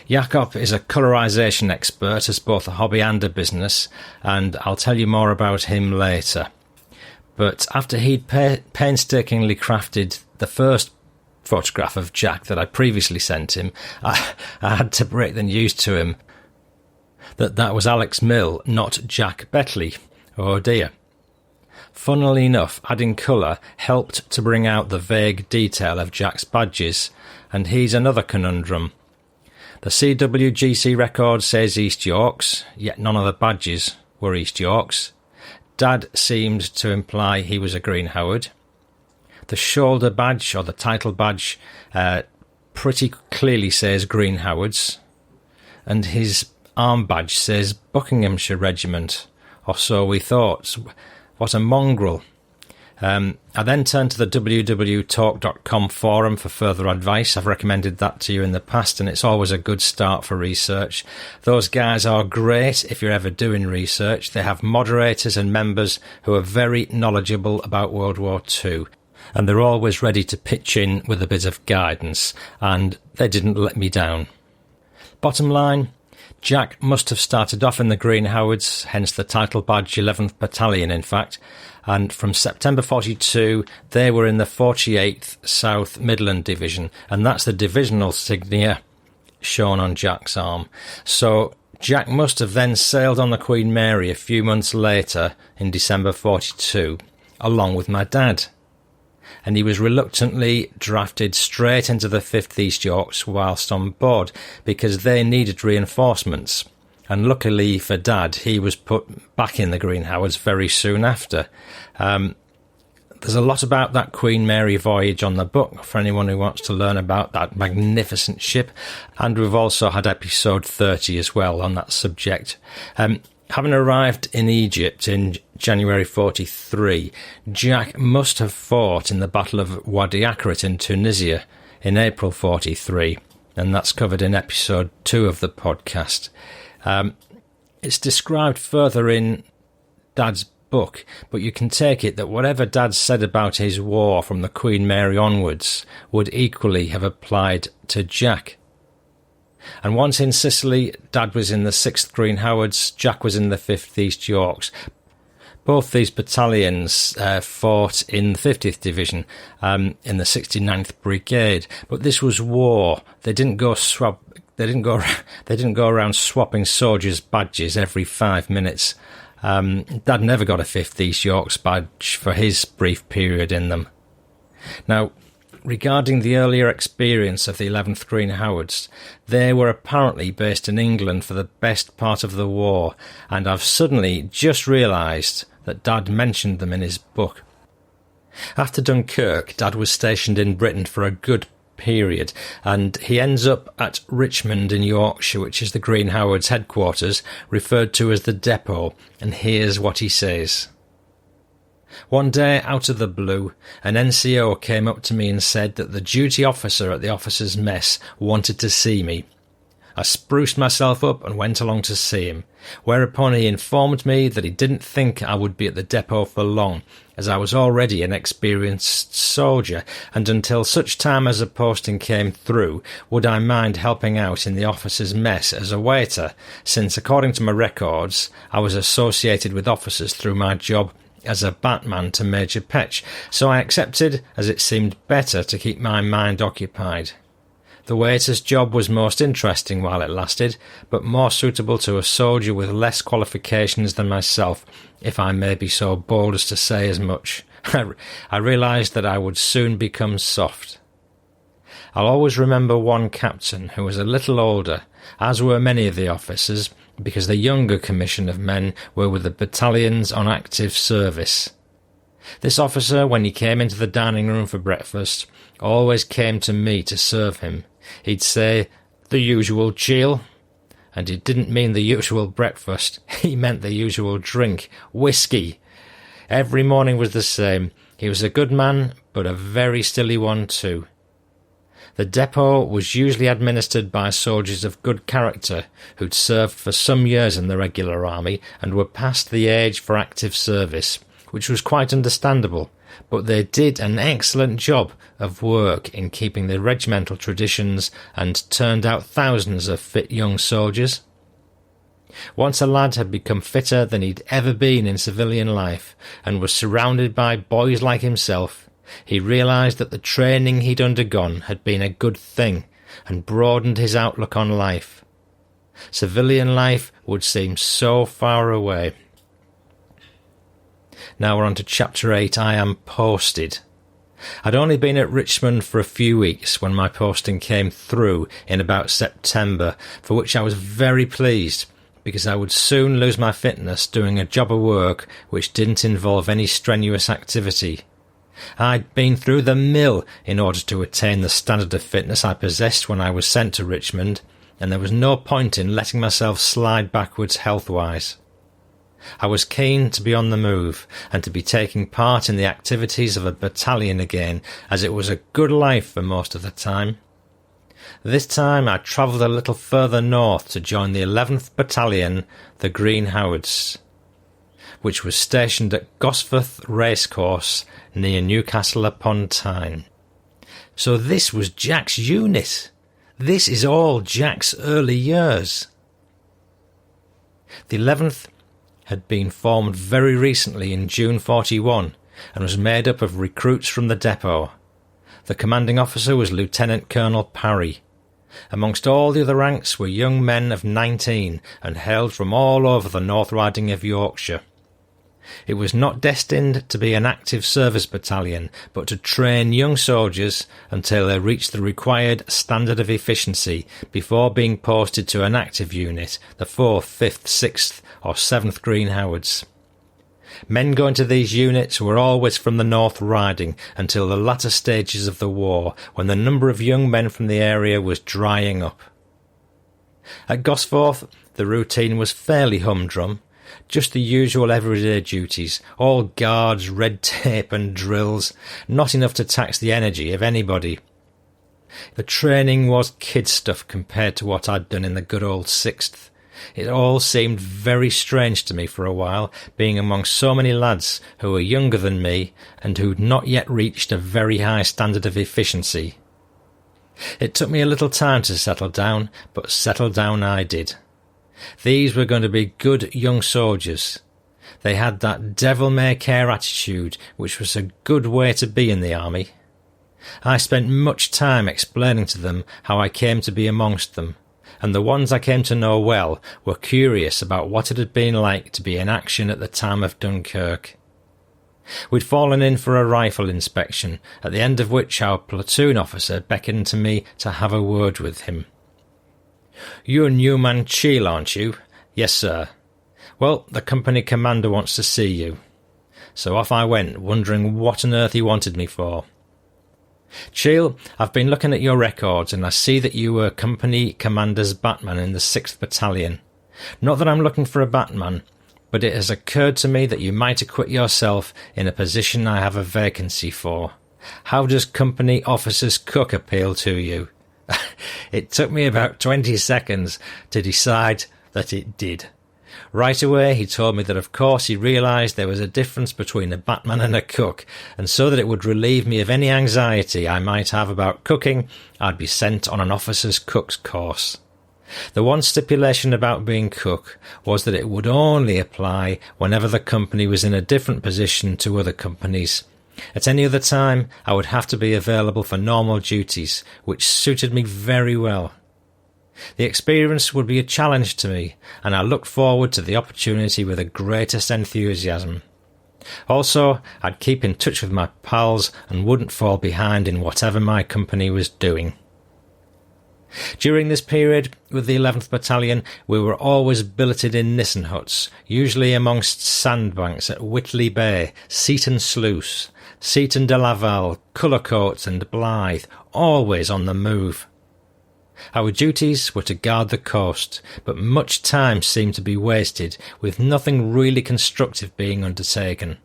Jakob is a colorisation expert as both a hobby and a business, and I'll tell you more about him later. But after he'd painstakingly crafted the first photograph of Jack that I previously sent him, I had to break the news to him that was Alex Mill, not Jack Bettley. Oh dear. Funnily enough, adding colour helped to bring out the vague detail of Jack's badges, and he's another conundrum. The CWGC record says East Yorks, yet none of the badges were East Yorks. Dad seemed to imply he was a Green Howard. The shoulder badge, or the title badge, pretty clearly says Green Howards, and his arm badge says Buckinghamshire Regiment, or so we thought. What a mongrel. I then turned to the WWII.com forum for further advice. I've recommended that to you in the past, and it's always a good start for research. Those guys are great if you're ever doing research. They have moderators and members who are very knowledgeable about World War II, and they're always ready to pitch in with a bit of guidance, and they didn't let me down. Bottom line, Jack must have started off in the Green Howards, hence the title badge, 11th Battalion in fact, and from September 42 they were in the 48th South Midland Division, and that's the divisional insignia shown on Jack's arm. So Jack must have then sailed on the Queen Mary a few months later in December 42, along with my dad. And he was reluctantly drafted straight into the 5th East Yorks whilst on board, because they needed reinforcements. And luckily for Dad, he was put back in the Green Howards very soon after. There's a lot about that Queen Mary voyage on the book for anyone who wants to learn about that magnificent ship. And we've also had episode 30 as well on that subject. Having arrived in Egypt in January 43, Jack must have fought in the Battle of Wadi Akarit in Tunisia in April 43, and that's covered in episode 2 of the podcast. It's described further in Dad's book, but you can take it that whatever Dad said about his war from the Queen Mary onwards would equally have applied to Jack. And once in Sicily, Dad was in the 6th Green Howards, Jack was in the 5th East Yorks. Both these battalions fought in the 50th Division, in the 69th Brigade, but this was war. They didn't go around swapping soldiers' badges every 5 minutes. Dad never got a 5th East Yorks badge for his brief period in them. Now, regarding the earlier experience of the 11th Green Howards, they were apparently based in England for the best part of the war, and I've suddenly just realised that Dad mentioned them in his book. After Dunkirk, Dad was stationed in Britain for a good period, and he ends up at Richmond in Yorkshire, which is the Green Howards headquarters, referred to as the depot, and here's what he says. One day, out of the blue, an NCO came up to me and said that the duty officer at the officers' mess wanted to see me. I spruced myself up and went along to see him, whereupon he informed me that he didn't think I would be at the depot for long, as I was already an experienced soldier, and until such time as a posting came through, would I mind helping out in the officers' mess as a waiter, since according to my records, I was associated with officers through my job as a batman to Major Petch, so I accepted, as it seemed better to keep my mind occupied. The waiter's job was most interesting while it lasted, but more suitable to a soldier with less qualifications than myself, if I may be so bold as to say as much. I realised that I would soon become soft. I'll always remember one captain who was a little older, as were many of the officers, because the younger commission of men were with the battalions on active service. This officer, when he came into the dining room for breakfast, always came to me to serve him. He'd say, "The usual chill," and he didn't mean the usual breakfast, he meant the usual drink, whiskey. Every morning was the same. He was a good man, but a very silly one too. The depot was usually administered by soldiers of good character who'd served for some years in the regular army and were past the age for active service, which was quite understandable, but they did an excellent job of work in keeping the regimental traditions and turned out thousands of fit young soldiers. Once a lad had become fitter than he'd ever been in civilian life and was surrounded by boys like himself, he realised that the training he'd undergone had been a good thing and broadened his outlook on life. Civilian life would seem so far away. Now we're on to Chapter 8, I Am Posted. I'd only been at Richmond for a few weeks when my posting came through in about September, for which I was very pleased, because I would soon lose my fitness doing a job of work which didn't involve any strenuous activity. I'd been through the mill in order to attain the standard of fitness I possessed when I was sent to Richmond, and there was no point in letting myself slide backwards health-wise. I was keen to be on the move, and to be taking part in the activities of a battalion again, as it was a good life for most of the time. This time I travelled a little further north to join the 11th Battalion, the Green Howards, which was stationed at Gosforth Racecourse near Newcastle upon Tyne. So this was Jack's unit. This is all Jack's early years. The 11th had been formed very recently in June 41 and was made up of recruits from the depot. The commanding officer was Lieutenant Colonel Parry. Amongst all the other ranks were young men of 19 and hailed from all over the North Riding of Yorkshire. It was not destined to be an active service battalion, but to train young soldiers until they reached the required standard of efficiency before being posted to an active unit, the 4th, 5th, 6th or 7th Green Howards. Men going to these units were always from the North Riding until the latter stages of the war, when the number of young men from the area was drying up. At Gosforth, the routine was fairly humdrum. Just the usual everyday duties, all guards, red tape and drills, not enough to tax the energy of anybody. The training was kid stuff compared to what I'd done in the good old 6th. It all seemed very strange to me for a while, being among so many lads who were younger than me and who'd not yet reached a very high standard of efficiency. It took me a little time to settle down, but settle down I did. These were going to be good young soldiers. They had that devil-may-care attitude, which was a good way to be in the army. I spent much time explaining to them how I came to be amongst them, and the ones I came to know well were curious about what it had been like to be in action at the time of Dunkirk. We'd fallen in for a rifle inspection, at the end of which our platoon officer beckoned to me to have a word with him. "You're Newman Cheel, aren't you?" "Yes, sir." "Well, the company commander wants to see you." So off I went, wondering what on earth he wanted me for. "Cheel, I've been looking at your records and I see that you were company commander's batman in the 6th Battalion. Not that I'm looking for a batman, but it has occurred to me that you might acquit yourself in a position I have a vacancy for. How does company officer's cook appeal to you?" It took me about 20 seconds to decide that it did. Right away he told me that of course he realised there was a difference between a batman and a cook, and so that it would relieve me of any anxiety I might have about cooking, I'd be sent on an officer's cook's course. The one stipulation about being cook was that it would only apply whenever the company was in a different position to other companies, At any other time, I would have to be available for normal duties, which suited me very well. The experience would be a challenge to me, and I looked forward to the opportunity with the greatest enthusiasm. Also, I'd keep in touch with my pals and wouldn't fall behind in whatever my company was doing. During this period, with the 11th Battalion, we were always billeted in Nissen huts, usually amongst sandbanks at Whitley Bay, Seaton Sluice, Seaton de Laval, Cullercoats and Blythe, always on the move. Our duties were to guard the coast, but much time seemed to be wasted, with nothing really constructive being undertaken.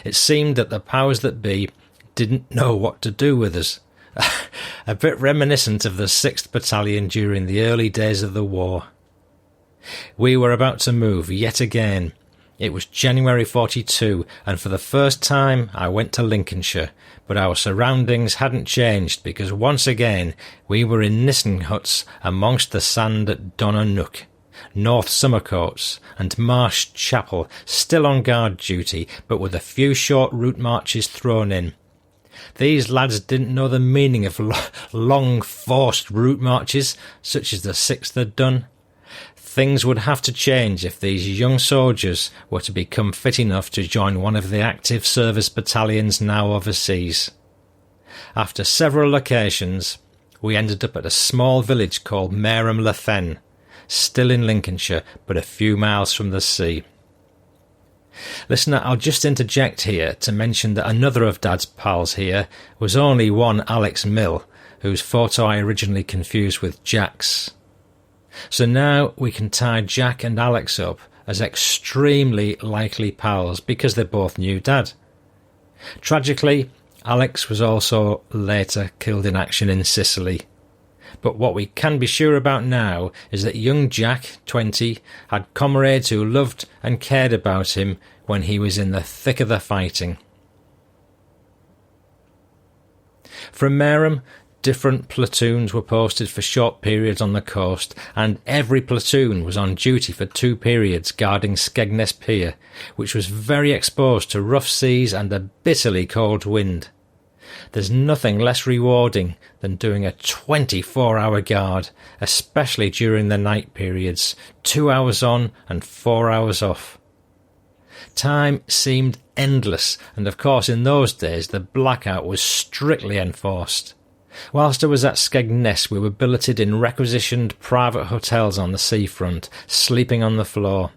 It seemed that the powers that be didn't know what to do with us. A bit reminiscent of the 6th Battalion during the early days of the war. We were about to move yet again. It was January 42, and for the first time I went to Lincolnshire, but our surroundings hadn't changed because once again we were in Nissen huts amongst the sand at Donanook, North Summercoats and Marsh Chapel, still on guard duty, but with a few short route marches thrown in. These lads didn't know the meaning of long forced route marches, such as the 6th had done. Things would have to change if these young soldiers were to become fit enough to join one of the active service battalions now overseas. After several locations, we ended up at a small village called Mareham-le-Fen, still in Lincolnshire, but a few miles from the sea. Listener, I'll just interject here to mention that another of Dad's pals here was only one Alex Mill, whose photo I originally confused with Jack's. So now we can tie Jack and Alex up as extremely likely pals because they both knew Dad. Tragically, Alex was also later killed in action in Sicily. But what we can be sure about now is that young Jack, 20, had comrades who loved and cared about him when he was in the thick of the fighting. From Mareham, different platoons were posted for short periods on the coast, and every platoon was on duty for 2 periods guarding Skegness Pier, which was very exposed to rough seas and a bitterly cold wind. There's nothing less rewarding than doing a 24-hour guard, especially during the night periods, 2 hours on and 4 hours off. Time seemed endless, and of course in those days the blackout was strictly enforced. Whilst I was at Skegness, we were billeted in requisitioned private hotels on the seafront, sleeping on the floor.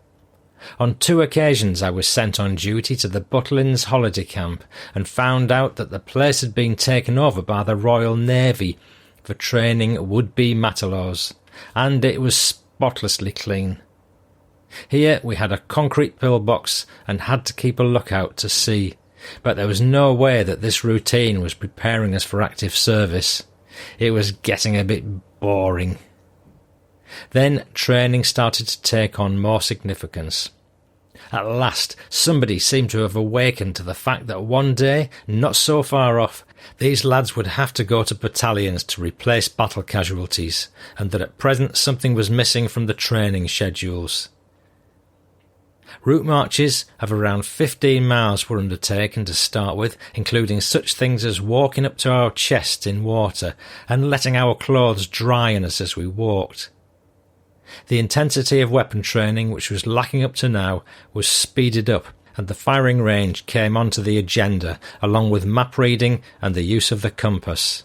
On 2 occasions I was sent on duty to the Butlins holiday camp and found out that the place had been taken over by the Royal Navy for training would-be matelors, and it was spotlessly clean. Here we had a concrete pillbox and had to keep a lookout to sea, but there was no way that this routine was preparing us for active service. It was getting a bit boring. Then training started to take on more significance. At last, somebody seemed to have awakened to the fact that one day, not so far off, these lads would have to go to battalions to replace battle casualties, and that at present something was missing from the training schedules. Route marches of around 15 miles were undertaken to start with, including such things as walking up to our chests in water and letting our clothes dry on us as we walked. The intensity of weapon training, which was lacking up to now, was speeded up, and the firing range came onto the agenda, along with map reading and the use of the compass.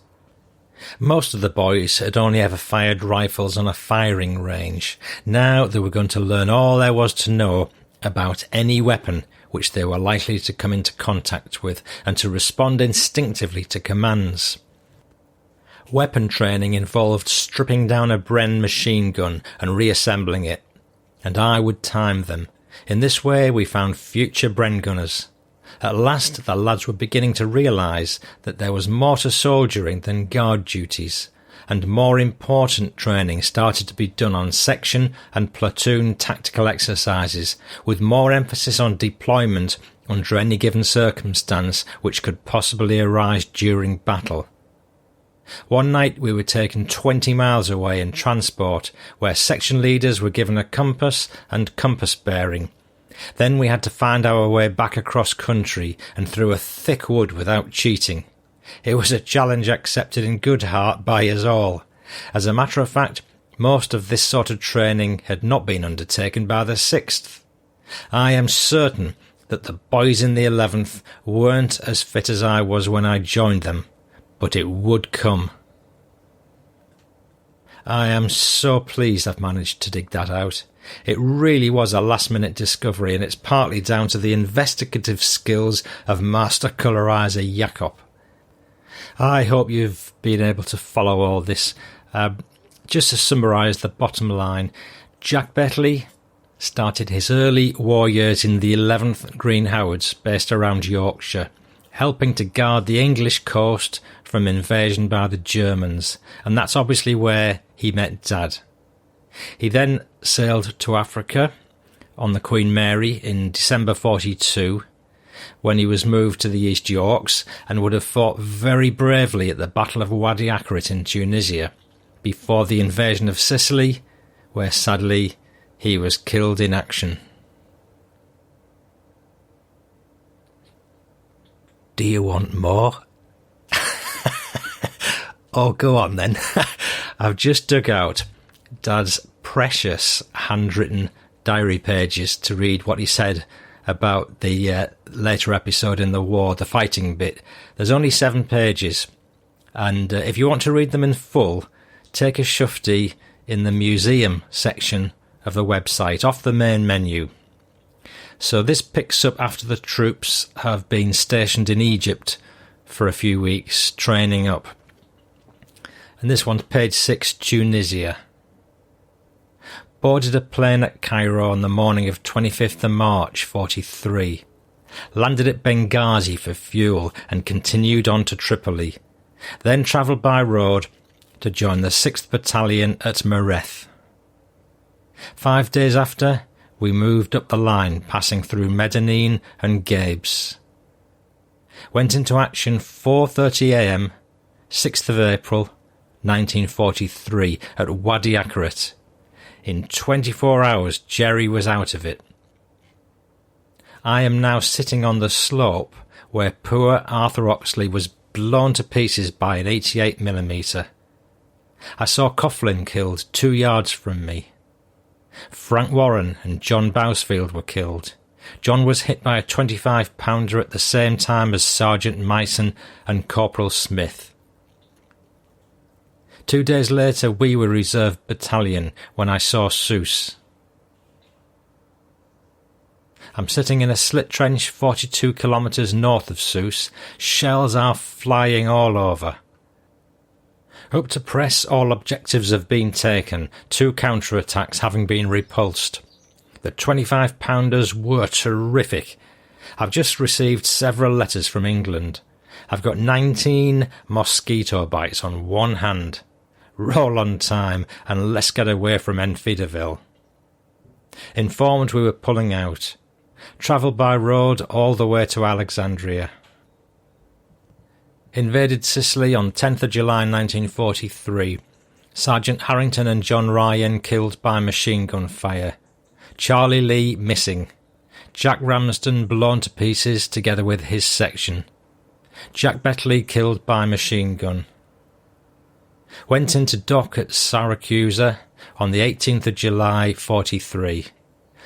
Most of the boys had only ever fired rifles on a firing range. Now they were going to learn all there was to know about any weapon which they were likely to come into contact with, and to respond instinctively to commands. Weapon training involved stripping down a Bren machine gun and reassembling it, and I would time them. In this way we found future Bren gunners. At last the lads were beginning to realise that there was more to soldiering than guard duties, and more important training started to be done on section and platoon tactical exercises, with more emphasis on deployment under any given circumstance which could possibly arise during battle. One night we were taken 20 miles away in transport, where section leaders were given a compass and compass bearing, Then we had to find our way back across country and through a thick wood without cheating. It was a challenge accepted in good heart by us all. As a matter of fact, most of this sort of training had not been undertaken by the 6th. I am certain that the boys in the 11th weren't as fit as I was when I joined them, but it would come. I am so pleased I've managed to dig that out. It really was a last-minute discovery, and it's partly down to the investigative skills of Master Colorizer Jakob. I hope you've been able to follow all this. Just to summarise the bottom line, Jack Bettley started his early war years in the 11th Green Howards, based around Yorkshire, helping to guard the English coast from invasion by the Germans, and that's obviously where he met Dad. He then sailed to Africa on the Queen Mary in December 42, when he was moved to the East Yorks, and would have fought very bravely at the Battle of Wadi Akarit in Tunisia, before the invasion of Sicily, where sadly he was killed in action. Do you want more? Oh, go on then. I've just dug out Dad's precious handwritten diary pages to read what he said about the later episode in the war, the fighting bit. There's only 7 pages, and if you want to read them in full, take a shufti in the museum section of the website, off the main menu. So this picks up after the troops have been stationed in Egypt for a few weeks, training up. And this one's page 6, Tunisia. Boarded a plane at Cairo on the morning of 25th of March 43. Landed at Benghazi for fuel and continued on to Tripoli. Then travelled by road to join the 6th Battalion at Mareth. 5 days after, we moved up the line, passing through Medellin and Gabes. Went into action 4:30 a.m, 6th of April, 1943, at Wadi Akarit. In 24 hours, Jerry was out of it. I am now sitting on the slope where poor Arthur Oxley was blown to pieces by an 88mm. I saw Coughlin killed 2 yards from me. Frank Warren and John Bousfield were killed. John was hit by a 25-pounder at the same time as Sergeant Myson and Corporal Smith. 2 days later, we were reserve battalion when I saw Seuss. I'm sitting in a slit trench 42 kilometres north of Seuss. Shells are flying all over. Hope to press, all objectives have been taken, 2 counterattacks having been repulsed. The 25-pounders were terrific. I've just received several letters from England. I've got 19 mosquito bites on one hand. Roll on time, and let's get away from Enfidaville. Informed we were pulling out. Travelled by road all the way to Alexandria. Invaded Sicily on 10th of July 1943. Sergeant Harrington and John Ryan killed by machine gun fire. Charlie Lee missing. Jack Ramsden blown to pieces together with his section. Jack Bettley killed by machine gun. Went into dock at Syracuse on the 18th of July 43.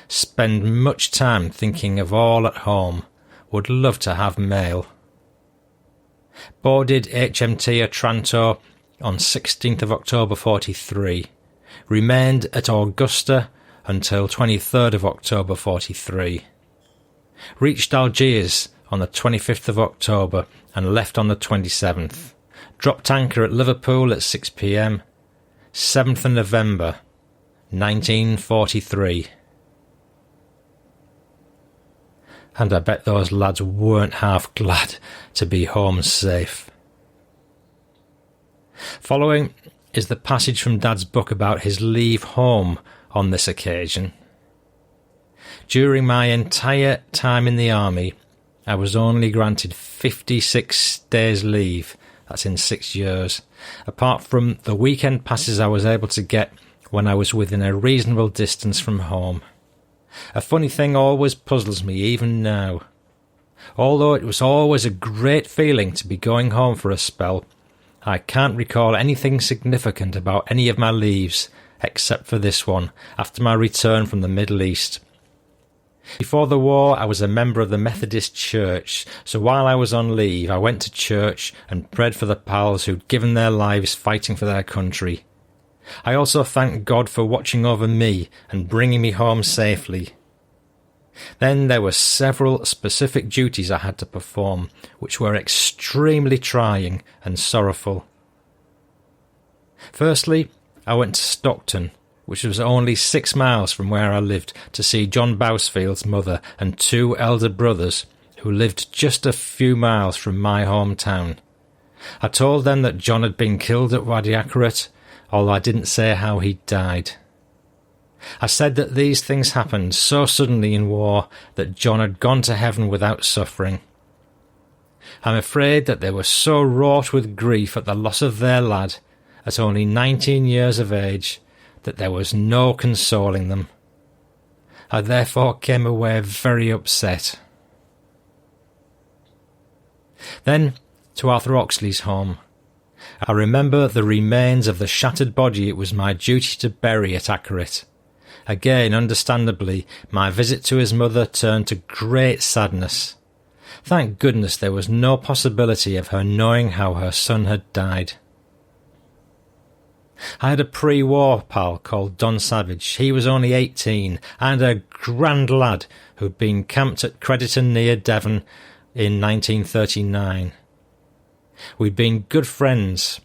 Spend much time thinking of all at home. Would love to have mail. Boarded HMT Otranto on 16th of October 43. Remained at Augusta until 23rd of October 43. Reached Algiers on the 25th of October and left on the 27th. Dropped anchor at Liverpool at 6 p.m. 7th of November 1943. And I bet those lads weren't half glad to be home safe. Following is the passage from Dad's book about his leave home on this occasion. During my entire time in the army, I was only granted 56 days leave. That's in 6 years. Apart from the weekend passes I was able to get when I was within a reasonable distance from home. A funny thing always puzzles me, even now. Although it was always a great feeling to be going home for a spell, I can't recall anything significant about any of my leaves, except for this one, after my return from the Middle East. Before the war, I was a member of the Methodist Church, so while I was on leave, I went to church and prayed for the pals who'd given their lives fighting for their country. I also thanked God for watching over me and bringing me home safely. Then there were several specific duties I had to perform, which were extremely trying and sorrowful. Firstly, I went to Stockton, which was only 6 miles from where I lived, to see John Bousfield's mother and 2 elder brothers who lived just a few miles from my hometown. I told them that John had been killed at Wadi Akarit, although I didn't say how he died. I said that these things happened so suddenly in war that John had gone to heaven without suffering. I'm afraid that they were so wrought with grief at the loss of their lad, at only 19 years of age, that there was no consoling them. I therefore came away very upset. Then to Arthur Oxley's home. I remember the remains of the shattered body it was my duty to bury at Akarit. Again, understandably, my visit to his mother turned to great sadness. Thank goodness there was no possibility of her knowing how her son had died. I had a pre-war pal called Don Savage. He was only 18 and a grand lad who'd been camped at Crediton near Devon in 1939. We'd been good friends.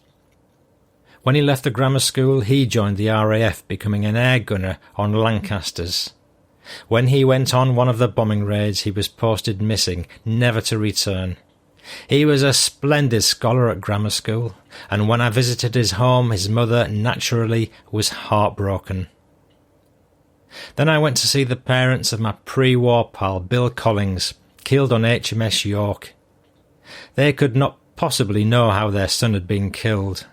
When he left the grammar school, he joined the RAF, becoming an air gunner on Lancasters. When he went on one of the bombing raids, he was posted missing, never to return. He was a splendid scholar at grammar school, and when I visited his home, his mother, naturally, was heartbroken. Then I went to see the parents of my pre-war pal, Bill Collins, killed on HMS York. They could not possibly know how their son had been killed.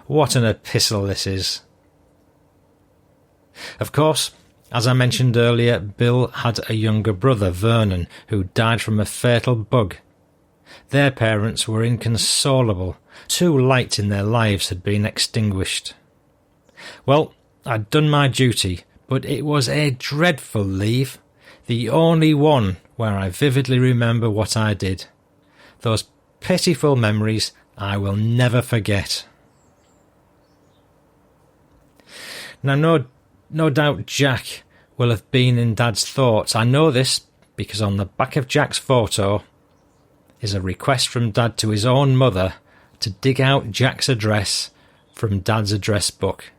What an epistle this is. Of course, as I mentioned earlier, Bill had a younger brother, Vernon, who died from a fatal bug. Their parents were inconsolable. 2 lights in their lives had been extinguished. Well, I'd done my duty, but it was a dreadful leave, the only one where I vividly remember what I did. Those pitiful memories I will never forget. Now, no doubt Jack will have been in Dad's thoughts. I know this because on the back of Jack's photo is a request from Dad to his own mother to dig out Jack's address from Dad's address book.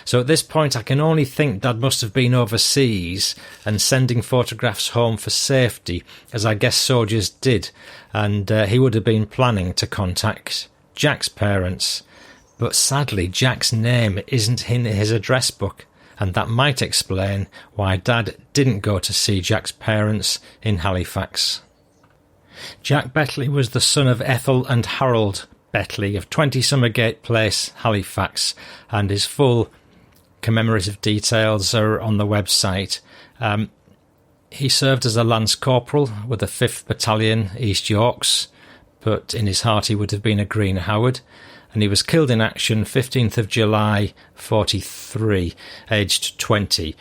So at this point I can only think Dad must have been overseas and sending photographs home for safety, as I guess soldiers did, and he would have been planning to contact Jack's parents. But sadly Jack's name isn't in his address book, and that might explain why Dad didn't go to see Jack's parents in Halifax. Jack Bettley was the son of Ethel and Harold Bettley of 20 Summergate Place, Halifax, and his full commemorative details are on the website. He served as a Lance Corporal with the 5th Battalion, East Yorks, but in his heart he would have been a Green Howard, and he was killed in action 15th of July 43, aged 20.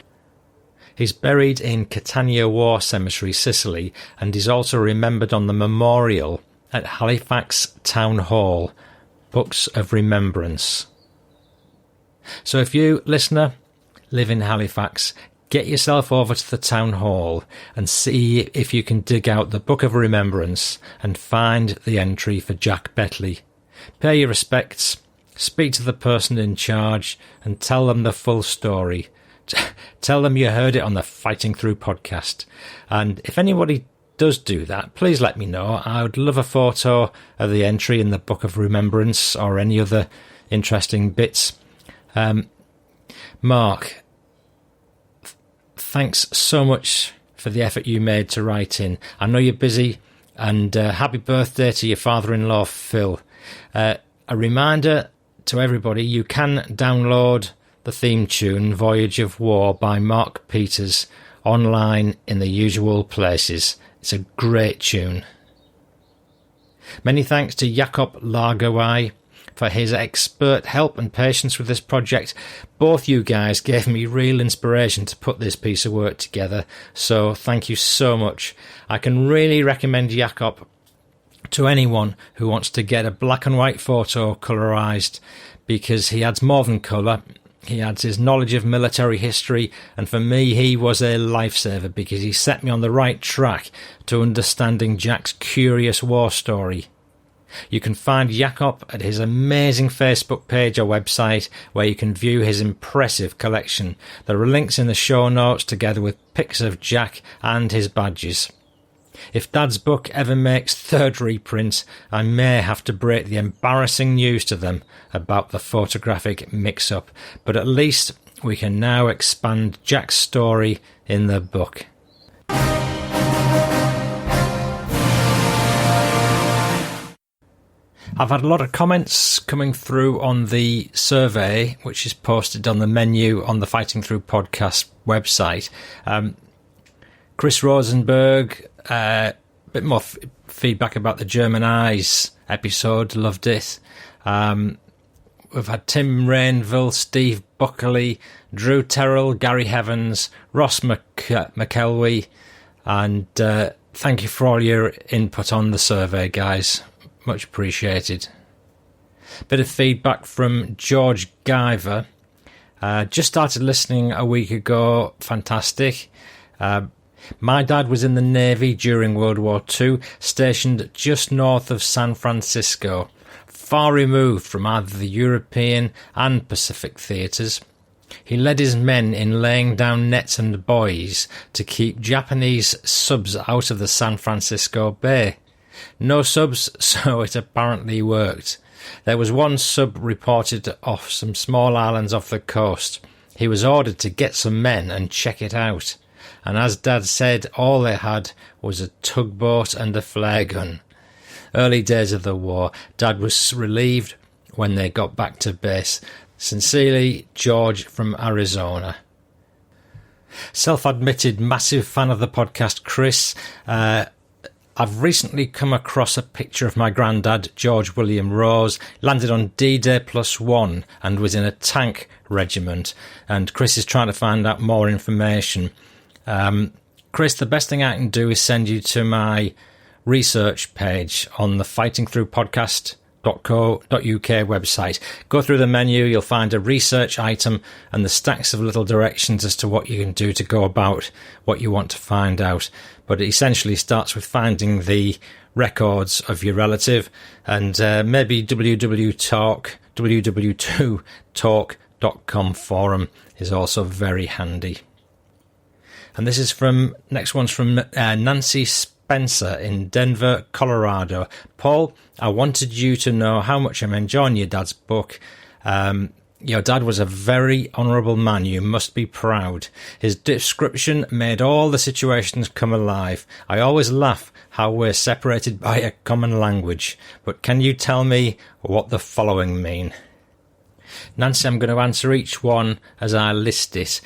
He's buried in Catania War Cemetery, Sicily, and is also remembered on the memorial at Halifax Town Hall, Books of Remembrance. So if you, listener, live in Halifax, get yourself over to the Town Hall and see if you can dig out the Book of Remembrance and find the entry for Jack Bettley. Pay your respects, speak to the person in charge, and tell them the full story. Tell them you heard it on the Fighting Through podcast. And if anybody does do that, please let me know. I would love a photo of the entry in the Book of Remembrance or any other interesting bits. Mark, thanks so much for the effort you made to write in. I know you're busy, and happy birthday to your father-in-law, Phil. A reminder to everybody, you can download the theme tune Voyage of War by Mark Peters online in the usual places. It's a great tune. Many thanks to Jakob WWII for his expert help and patience with this project. Both you guys gave me real inspiration to put this piece of work together, so thank you so much. I can really recommend Jakob to anyone who wants to get a black and white photo colorized, because he adds more than colour. He adds his knowledge of military history, and for me he was a lifesaver because he set me on the right track to understanding Jack's curious war story. You can find Jakob at his amazing Facebook page or website, where you can view his impressive collection. There are links in the show notes together with pics of Jack and his badges. If Dad's book ever makes third reprint, I may have to break the embarrassing news to them about the photographic mix-up, but at least we can now expand Jack's story in the book. I've had a lot of comments coming through on the survey, which is posted on the menu on the Fighting Through podcast website. Chris Rosenberg, a bit more feedback about the German Eyes episode, loved it. We've had Tim Rainville, Steve Buckley, Drew Terrell, Gary Heavens, Ross McElwee, and thank you for all your input on the survey, guys. Much appreciated. Bit of feedback from George Guyver. Just started listening a week ago. Fantastic. My dad was in the Navy during World War II, stationed just north of San Francisco, far removed from either the European and Pacific theatres. He led his men in laying down nets and buoys to keep Japanese subs out of the San Francisco Bay. No subs, so it apparently worked. There was one sub reported off some small islands off the coast. He was ordered to get some men and check it out. And as Dad said, all they had was a tugboat and a flare gun. Early days of the war, Dad was relieved when they got back to base. Sincerely, George from Arizona. Self-admitted massive fan of the podcast, Chris. I've recently come across a picture of my granddad, George William Rose, landed on D-Day +1 and was in a tank regiment. And Chris is trying to find out more information. Chris, the best thing I can do is send you to my research page on the fightingthroughpodcast.co.uk website. Go through the menu, you'll find a research item and the stacks of little directions as to what you can do to go about what you want to find out. But it essentially starts with finding the records of your relative, and maybe www.talk.com forum is also very handy. And this is next one's from Nancy Spencer in Denver, Colorado. Paul, I wanted you to know how much I'm enjoying your dad's book. Your dad was a very honourable man. You must be proud. His description made all the situations come alive. I always laugh how we're separated by a common language. But can you tell me what the following mean? Nancy, I'm going to answer each one as I list it.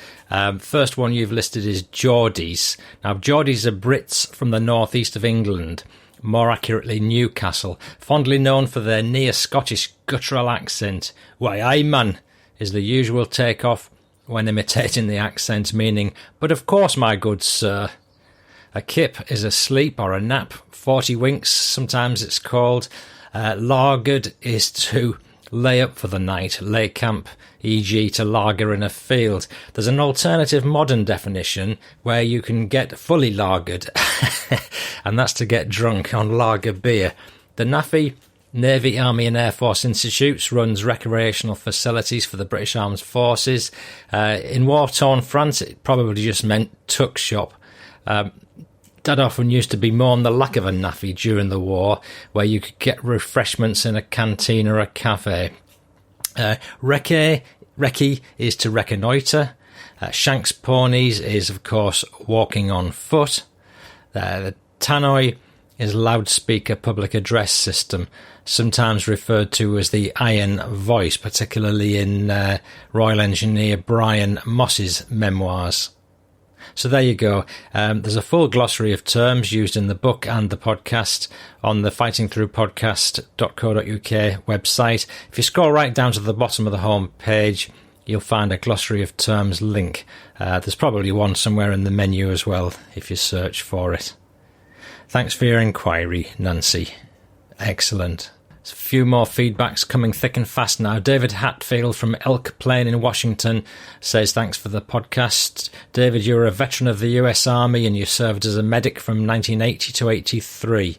First one you've listed is Geordies. Now, Geordies are Brits from the northeast of England, more accurately Newcastle, fondly known for their near Scottish guttural accent. Why, aye, man, is the usual take-off when imitating the accent, meaning, but of course, my good sir. A kip is a sleep or a nap, 40 winks, sometimes it's called. Lagered is to lay up for the night, lay camp, e.g. to lager in a field. There's an alternative modern definition where you can get fully lagered, and that's to get drunk on lager beer. The NAFI, Navy, Army and Air Force Institutes, runs recreational facilities for the British Armed Forces. In war-torn France, it probably just meant tuck shop. Dad often used to bemoan the lack of a NAFI during the war, where you could get refreshments in a canteen or a cafe. Recce is to reconnoitre. Shanks ponies is, of course, walking on foot. The tannoy is loudspeaker public address system, sometimes referred to as the Iron Voice, particularly in Royal Engineer Brian Moss's Memoirs. So there you go. There's a full glossary of terms used in the book and the podcast on the fightingthroughpodcast.co.uk website. If you scroll right down to the bottom of the home page, you'll find a glossary of terms link. There's probably one somewhere in the menu as well if you search for it. Thanks for your inquiry, Nancy. Excellent. There's a few more feedbacks coming thick and fast now. David Hatfield from Elk Plain in Washington says, thanks for the podcast. David, you're a veteran of the US Army and you served as a medic from 1980 to 83.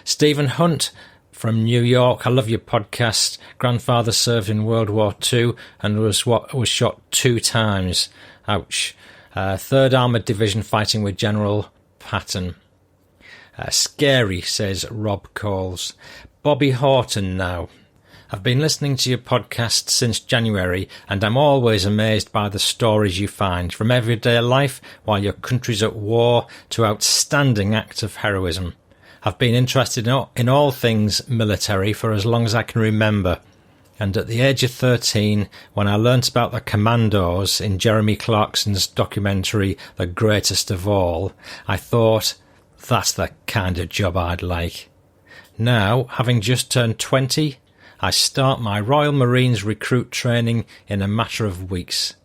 Stephen Hunt from New York, I love your podcast. Grandfather served in World War II and was shot 2 times. Ouch. 3rd Armoured Division fighting with General Patton. Scary, says Rob Coles. Bobby Horton now. I've been listening to your podcast since January and I'm always amazed by the stories you find, from everyday life while your country's at war to outstanding acts of heroism. I've been interested in all things military for as long as I can remember, and at the age of 13, when I learnt about the commandos in Jeremy Clarkson's documentary The Greatest of All, I thought, that's the kind of job I'd like. Now, having just turned 20, I start my Royal Marines recruit training in a matter of weeks.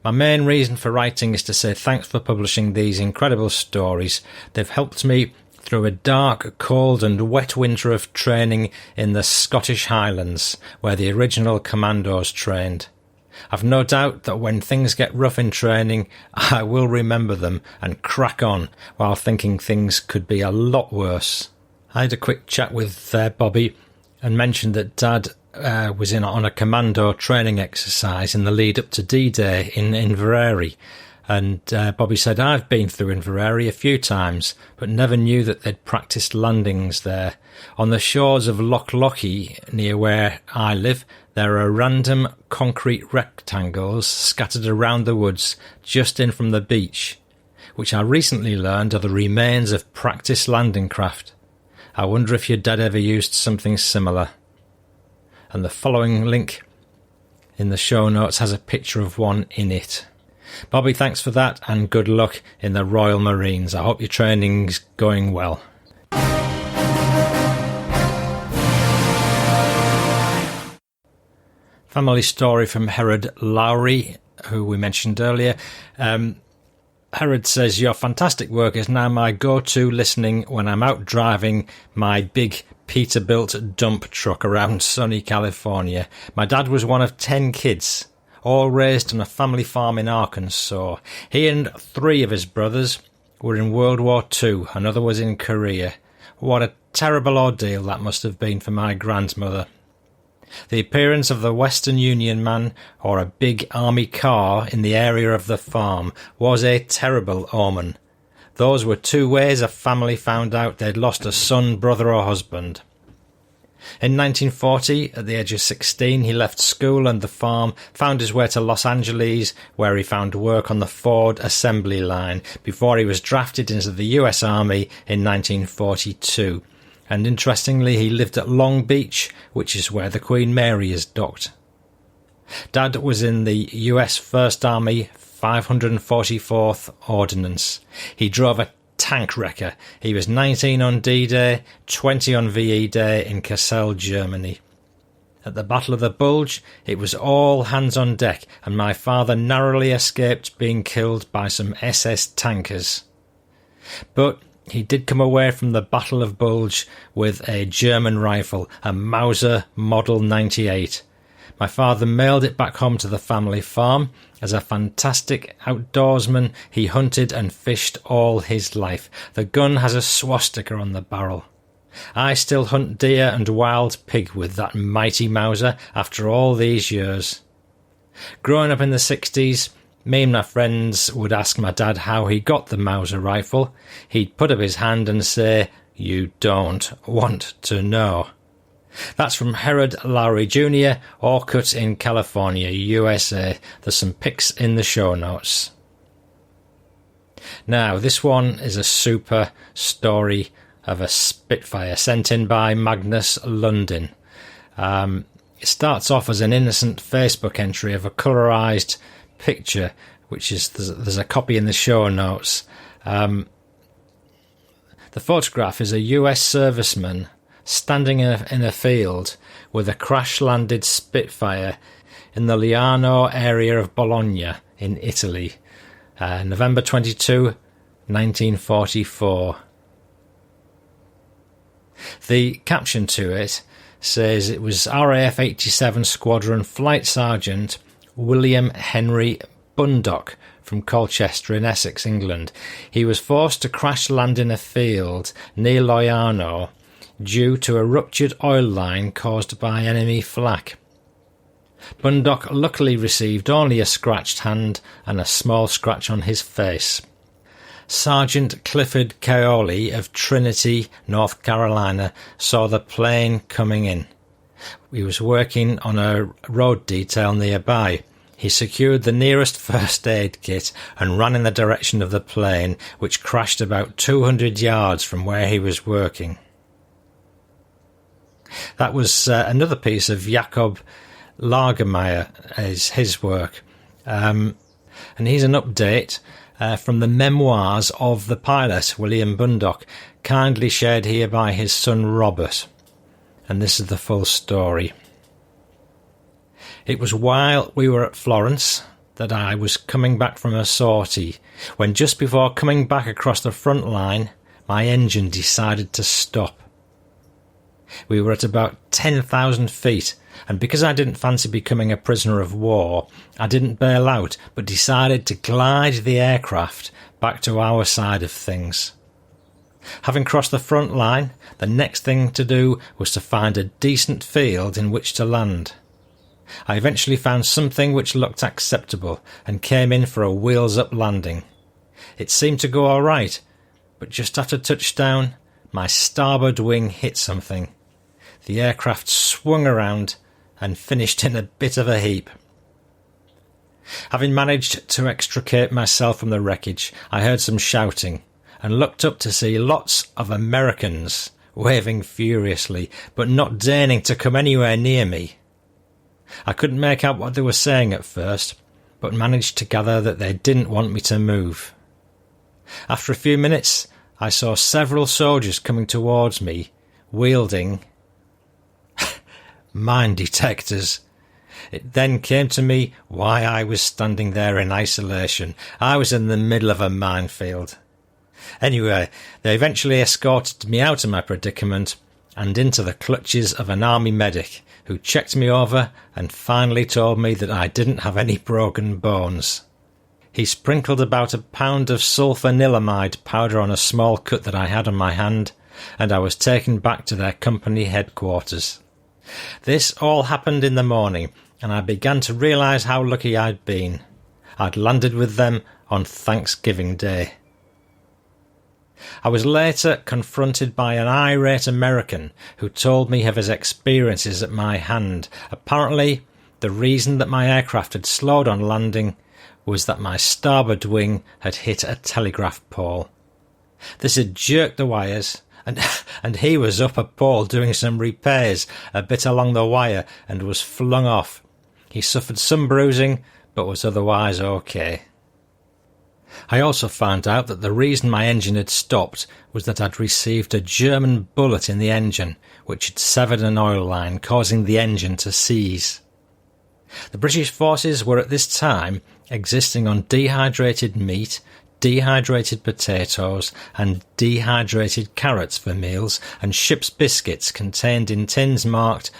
My main reason for writing is to say thanks for publishing these incredible stories. They've helped me through a dark, cold and wet winter of training in the Scottish Highlands, where the original commandos trained. I've no doubt that when things get rough in training, I will remember them and crack on while thinking things could be a lot worse. I had a quick chat with Bobby and mentioned that Dad was on a commando training exercise in the lead up to D-Day in Inverary. And Bobby said, I've been through Inverary a few times, but never knew that they'd practiced landings there. On the shores of Loch Lochy, near where I live, there are random concrete rectangles scattered around the woods just in from the beach, which I recently learned are the remains of practice landing craft. I wonder if your dad ever used something similar. And the following link in the show notes has a picture of one in it. Bobby, thanks for that and good luck in the Royal Marines. I hope your training's going well. Family story from Herod Lowry, who we mentioned earlier. Herod says, your fantastic work is now my go-to listening when I'm out driving my big Peterbilt dump truck around sunny California. My dad was one of 10 kids, all raised on a family farm in Arkansas. He and 3 of his brothers were in World War II. Another was in Korea. What a terrible ordeal that must have been for my grandmother. The appearance of the Western Union man or a big army car in the area of the farm was a terrible omen. Those were 2 ways a family found out they'd lost a son, brother or husband. In 1940, at the age of 16, he left school and the farm, found his way to Los Angeles, where he found work on the Ford assembly line, before he was drafted into the US Army in 1942. And interestingly, he lived at Long Beach, which is where the Queen Mary is docked. Dad was in the US 1st Army 544th Ordnance. He drove a tank wrecker. He was 19 on D-Day, 20 on VE Day in Kassel, Germany. At the Battle of the Bulge, it was all hands on deck, and my father narrowly escaped being killed by some SS tankers. But he did come away from the Battle of Bulge with a German rifle, a Mauser Model 98. My father mailed it back home to the family farm. As a fantastic outdoorsman, he hunted and fished all his life. The gun has a swastika on the barrel. I still hunt deer and wild pig with that mighty Mauser after all these years. Growing up in the 60s, me and my friends would ask my dad how he got the Mauser rifle. He'd put up his hand and say, "You don't want to know." That's from Herod Lowry Jr., Orcutt in California, USA. There's some pics in the show notes. Now, this one is a super story of a Spitfire sent in by Magnus Lundin. It starts off as an innocent Facebook entry of a colorized picture, which is there's a copy in the show notes. The photograph is a US serviceman standing in a field with a crash-landed Spitfire in the Liano area of Bologna in Italy, November 22, 1944. The caption to it says it was RAF 87 Squadron Flight Sergeant William Henry Bundock from Colchester in Essex, England. He was forced to crash land in a field near Loiano due to a ruptured oil line caused by enemy flak. Bundock luckily received only a scratched hand and a small scratch on his face. Sergeant Clifford Caoli of Trinity, North Carolina, saw the plane coming in. He was working on a road detail nearby. He secured the nearest first aid kit and ran in the direction of the plane, which crashed about 200 yards from where he was working. That was another piece of Jakob Lagermeyer, is his work. And here's an update from the Memoirs of the pilot, William Bundock, kindly shared here by his son Robert. And this is the full story. It was while we were at Florence that I was coming back from a sortie, when just before coming back across the front line, my engine decided to stop. We were at about 10,000 feet, and because I didn't fancy becoming a prisoner of war, I didn't bail out, but decided to glide the aircraft back to our side of things. Having crossed the front line, the next thing to do was to find a decent field in which to land. I eventually found something which looked acceptable and came in for a wheels-up landing. It seemed to go all right, but just after touchdown, my starboard wing hit something. The aircraft swung around and finished in a bit of a heap. Having managed to extricate myself from the wreckage, I heard some shouting and looked up to see lots of Americans waving furiously, but not deigning to come anywhere near me. I couldn't make out what they were saying at first, but managed to gather that they didn't want me to move. After a few minutes, I saw several soldiers coming towards me, wielding mine detectors. It then came to me why I was standing there in isolation. I was in the middle of a minefield. Anyway, they eventually escorted me out of my predicament and into the clutches of an army medic, who checked me over and finally told me that I didn't have any broken bones. He sprinkled about a pound of sulfanilamide powder on a small cut that I had on my hand, and I was taken back to their company headquarters. This all happened in the morning, and I began to realise how lucky I'd been. I'd landed with them on Thanksgiving Day. I was later confronted by an irate American who told me of his experiences at my hand. Apparently, the reason that my aircraft had slowed on landing was that my starboard wing had hit a telegraph pole. This had jerked the wires, and he was up a pole doing some repairs a bit along the wire and was flung off. He suffered some bruising, but was otherwise okay. I also found out that the reason my engine had stopped was that I'd received a German bullet in the engine, which had severed an oil line, causing the engine to seize. The British forces were at this time existing on dehydrated meat, dehydrated potatoes and dehydrated carrots for meals, and ship's biscuits contained in tins marked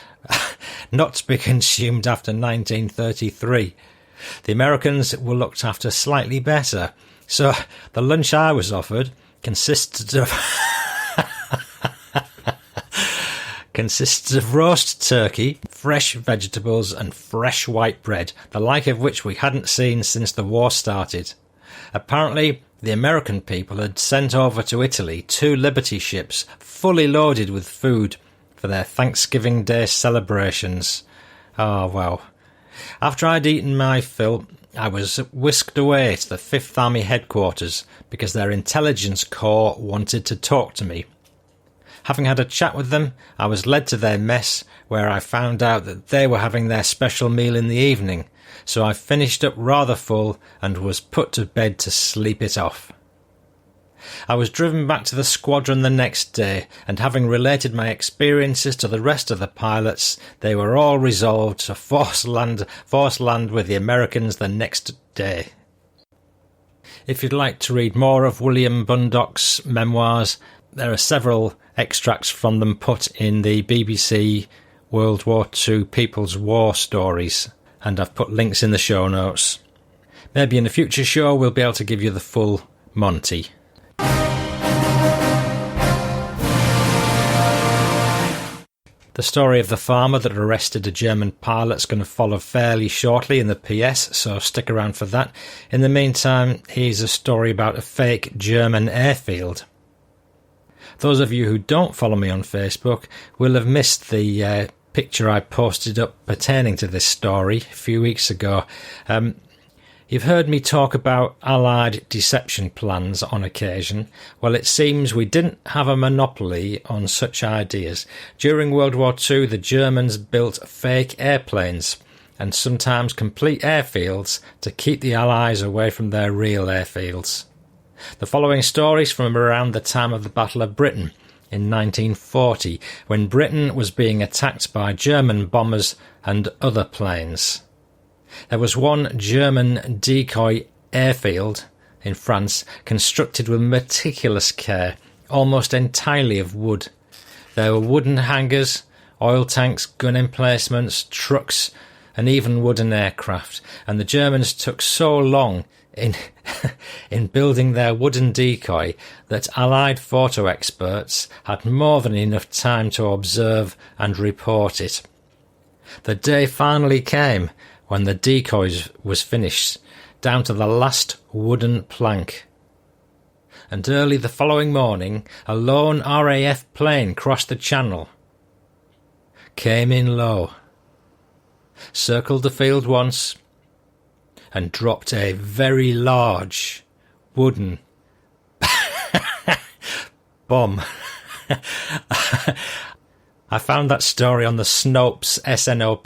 not to be consumed after 1933. The Americans were looked after slightly better, so the lunch I was offered consisted of roast turkey, fresh vegetables and fresh white bread, the like of which we hadn't seen since the war started. Apparently, the American people had sent over to Italy 2 Liberty ships fully loaded with food for their Thanksgiving Day celebrations. Oh, well. After I'd eaten my fill, I was whisked away to the 5th Army headquarters because their intelligence corps wanted to talk to me. Having had a chat with them, I was led to their mess, where I found out that they were having their special meal in the evening, so I finished up rather full and was put to bed to sleep it off. I was driven back to the squadron the next day, and having related my experiences to the rest of the pilots, they were all resolved to force land with the Americans the next day. If you'd like to read more of William Bundock's memoirs, there are several extracts from them put in the BBC World War II People's War Stories, and I've put links in the show notes. Maybe in a future show we'll be able to give you the full Monty. The story of the farmer that arrested a German pilot is going to follow fairly shortly in the PS, so stick around for that. In the meantime, here's a story about a fake German airfield. Those of you who don't follow me on Facebook will have missed the picture I posted up pertaining to this story a few weeks ago. You've heard me talk about Allied deception plans on occasion. Well, it seems we didn't have a monopoly on such ideas. During World War II, the Germans built fake airplanes and sometimes complete airfields to keep the Allies away from their real airfields. The following stories from around the time of the Battle of Britain in 1940, when Britain was being attacked by German bombers and other planes. There was one German decoy airfield in France constructed with meticulous care, almost entirely of wood. There were wooden hangars, oil tanks, gun emplacements, trucks, and even wooden aircraft, and the Germans took so long in building their wooden decoy that Allied photo experts had more than enough time to observe and report it. The day finally came when the decoys was finished, down to the last wooden plank. And early the following morning, a lone RAF plane crossed the channel, came in low, circled the field once, and dropped a very large wooden bomb. I found that story on the Snopes, SNOPES.com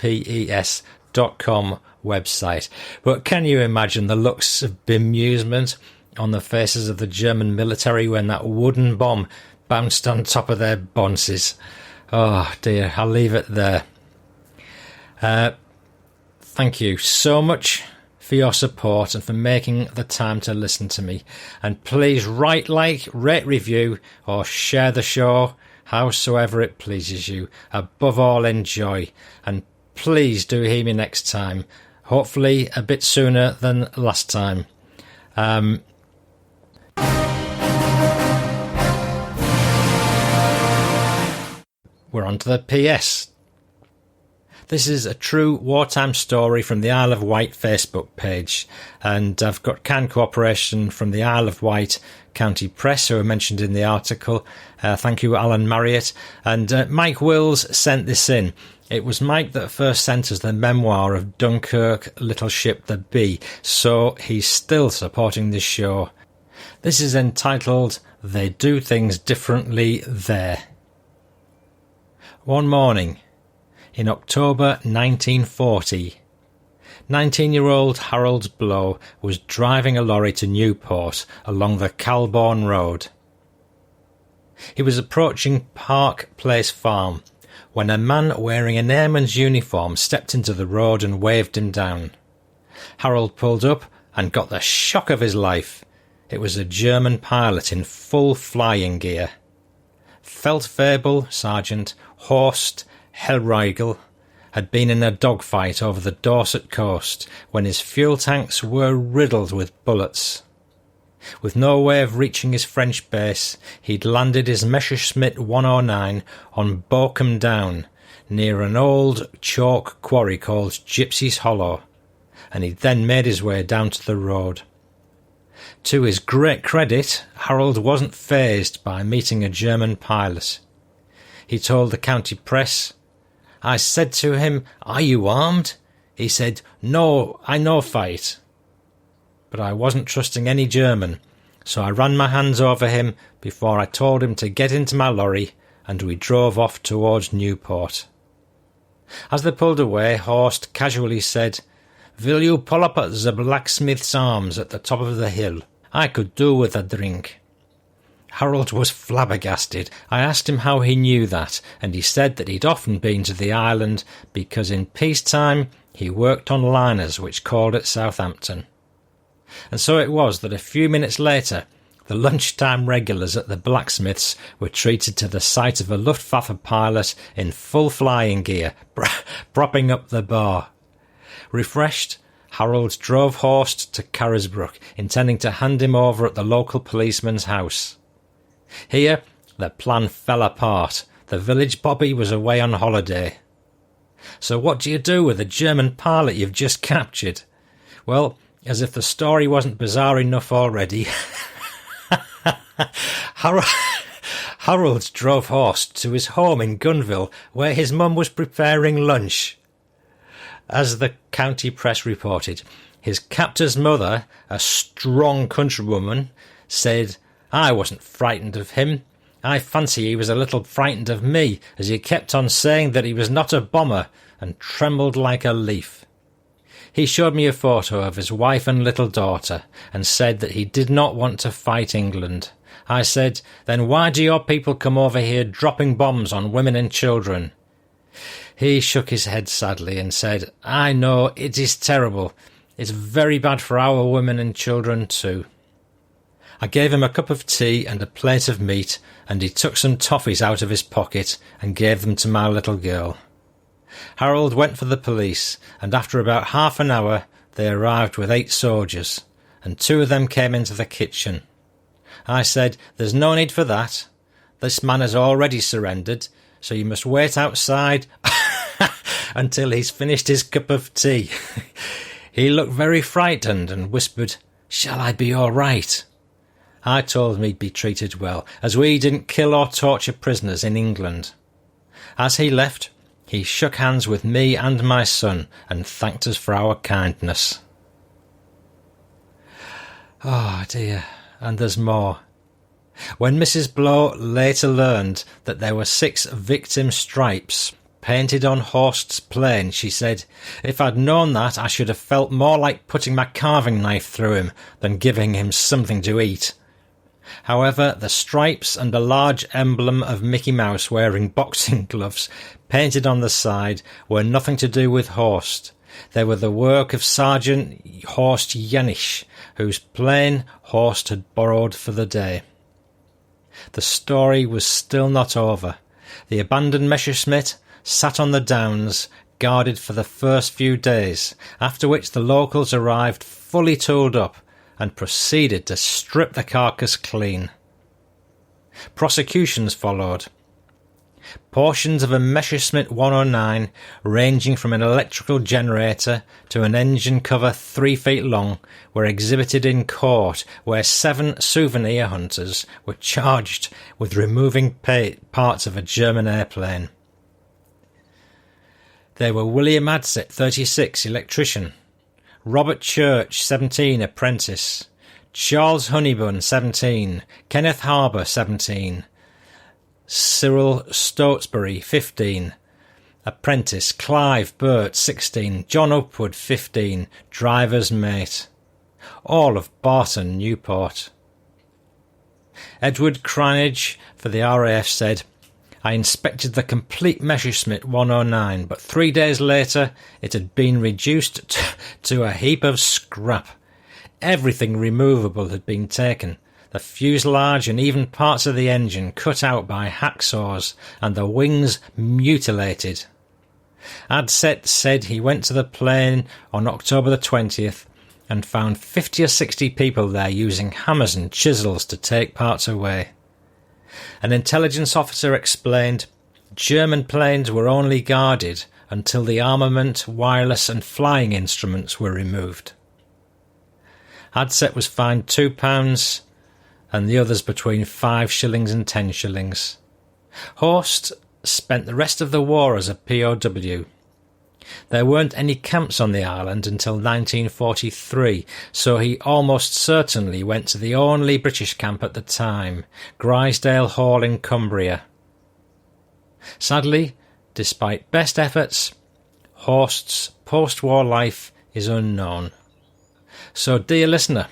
website. But can you imagine the looks of bemusement on the faces of the German military when that wooden bomb bounced on top of their bonces? Oh dear, I'll leave it there. Thank you so much for your support and for making the time to listen to me. And please rate, review, or share the show howsoever it pleases you. Above all, enjoy. And please do hear me next time. Hopefully a bit sooner than last time. We're on to the PS. This is a true wartime story from the Isle of Wight Facebook page, and I've got kind cooperation from the Isle of Wight County Press, who are mentioned in the article. Thank you, Alan Marriott. And Mike Wills sent this in. It was Mike that first sent us the memoir of Dunkirk, Little Ship the Bee, so he's still supporting this show. This is entitled They Do Things Differently There. One morning, in October 1940, 19-year-old Harold Blow was driving a lorry to Newport along the Calbourne Road. He was approaching Park Place Farm when a man wearing an airman's uniform stepped into the road and waved him down. Harold pulled up and got the shock of his life. It was a German pilot in full flying gear. Feldfebel Sergeant Horst Hellriegel had been in a dogfight over the Dorset coast when his fuel tanks were riddled with bullets. With no way of reaching his French base, he'd landed his Messerschmitt 109 on Bochum Down, near an old chalk quarry called Gypsy's Hollow, and he'd then made his way down to the road. To his great credit, Harold wasn't fazed by meeting a German pilot. He told the county press, "I said to him, 'Are you armed?' He said, 'No, I no fight.' But I wasn't trusting any German, so I ran my hands over him before I told him to get into my lorry and we drove off towards Newport. As they pulled away, Horst casually said, "Will you pull up at the Blacksmith's Arms at the top of the hill? I could do with a drink." Harold was flabbergasted. I asked him how he knew that, and he said that he'd often been to the island because in peacetime he worked on liners which called at Southampton. And so it was that a few minutes later the lunchtime regulars at the blacksmith's were treated to the sight of a Luftwaffe pilot in full flying gear, propping up the bar. Refreshed, Harold drove Horst to Carisbrooke, intending to hand him over at the local policeman's house. Here, the plan fell apart. The village bobby was away on holiday. So what do you do with a German pilot you've just captured? Well, as if the story wasn't bizarre enough already, Harold drove Horst to his home in Gunville, where his mum was preparing lunch. As the county press reported, his captor's mother, a strong countrywoman, said, "I wasn't frightened of him. I fancy he was a little frightened of me, as he kept on saying that he was not a bomber, and trembled like a leaf." He showed me a photo of his wife and little daughter, and said that he did not want to fight England. I said, "Then why do your people come over here dropping bombs on women and children?" He shook his head sadly and said, "I know, it is terrible. It's very bad for our women and children too." I gave him a cup of tea and a plate of meat, and he took some toffees out of his pocket and gave them to my little girl. Harold went for the police, and after about half an hour they arrived with 8 soldiers, and 2 of them came into the kitchen. I said, "There's no need for that. This man has already surrendered, so you must wait outside until he's finished his cup of tea." He looked very frightened and whispered, "Shall I be all right?" I told him he'd be treated well, as we didn't kill or torture prisoners in England. As he left, he shook hands with me and my son and thanked us for our kindness. Oh dear, and there's more. When Mrs. Blow later learned that there were 6 victim stripes painted on Horst's plane, she said, "If I'd known that, I should have felt more like putting my carving knife through him than giving him something to eat." However, the stripes and a large emblem of Mickey Mouse wearing boxing gloves painted on the side were nothing to do with Horst. They were the work of Sergeant Horst Janisch, whose plane Horst had borrowed for the day. The story was still not over. The abandoned Messerschmitt sat on the downs, guarded for the first few days, after which the locals arrived fully tooled up and proceeded to strip the carcass clean. Prosecutions followed. Portions of a Messerschmitt 109, ranging from an electrical generator to an engine cover 3 feet long, were exhibited in court, where 7 souvenir hunters were charged with removing parts of a German airplane. They were William Adset, 36, electrician; Robert Church, 17, apprentice; Charles Honeybun, 17; Kenneth Harbour, 17; Cyril Stotesbury, 15, apprentice; Clive Burt, 16; John Upward, 15, driver's mate. All of Barton, Newport. Edward Cranage for the RAF said, "I inspected the complete Messerschmitt 109, but 3 days later it had been reduced to a heap of scrap. Everything removable had been taken, the fuselage and even parts of the engine cut out by hacksaws, and the wings mutilated." Adset said he went to the plane on October the 20th and found 50 or 60 people there using hammers and chisels to take parts away. An intelligence officer explained, German planes were only guarded until the armament, wireless and flying instruments were removed. Adset was fined £2 and the others between 5 shillings and 10 shillings. Horst spent the rest of the war as a POW. There weren't any camps on the island until 1943, so he almost certainly went to the only British camp at the time, Grisdale Hall in Cumbria. Sadly, despite best efforts, Horst's post-war life is unknown. So, dear listener,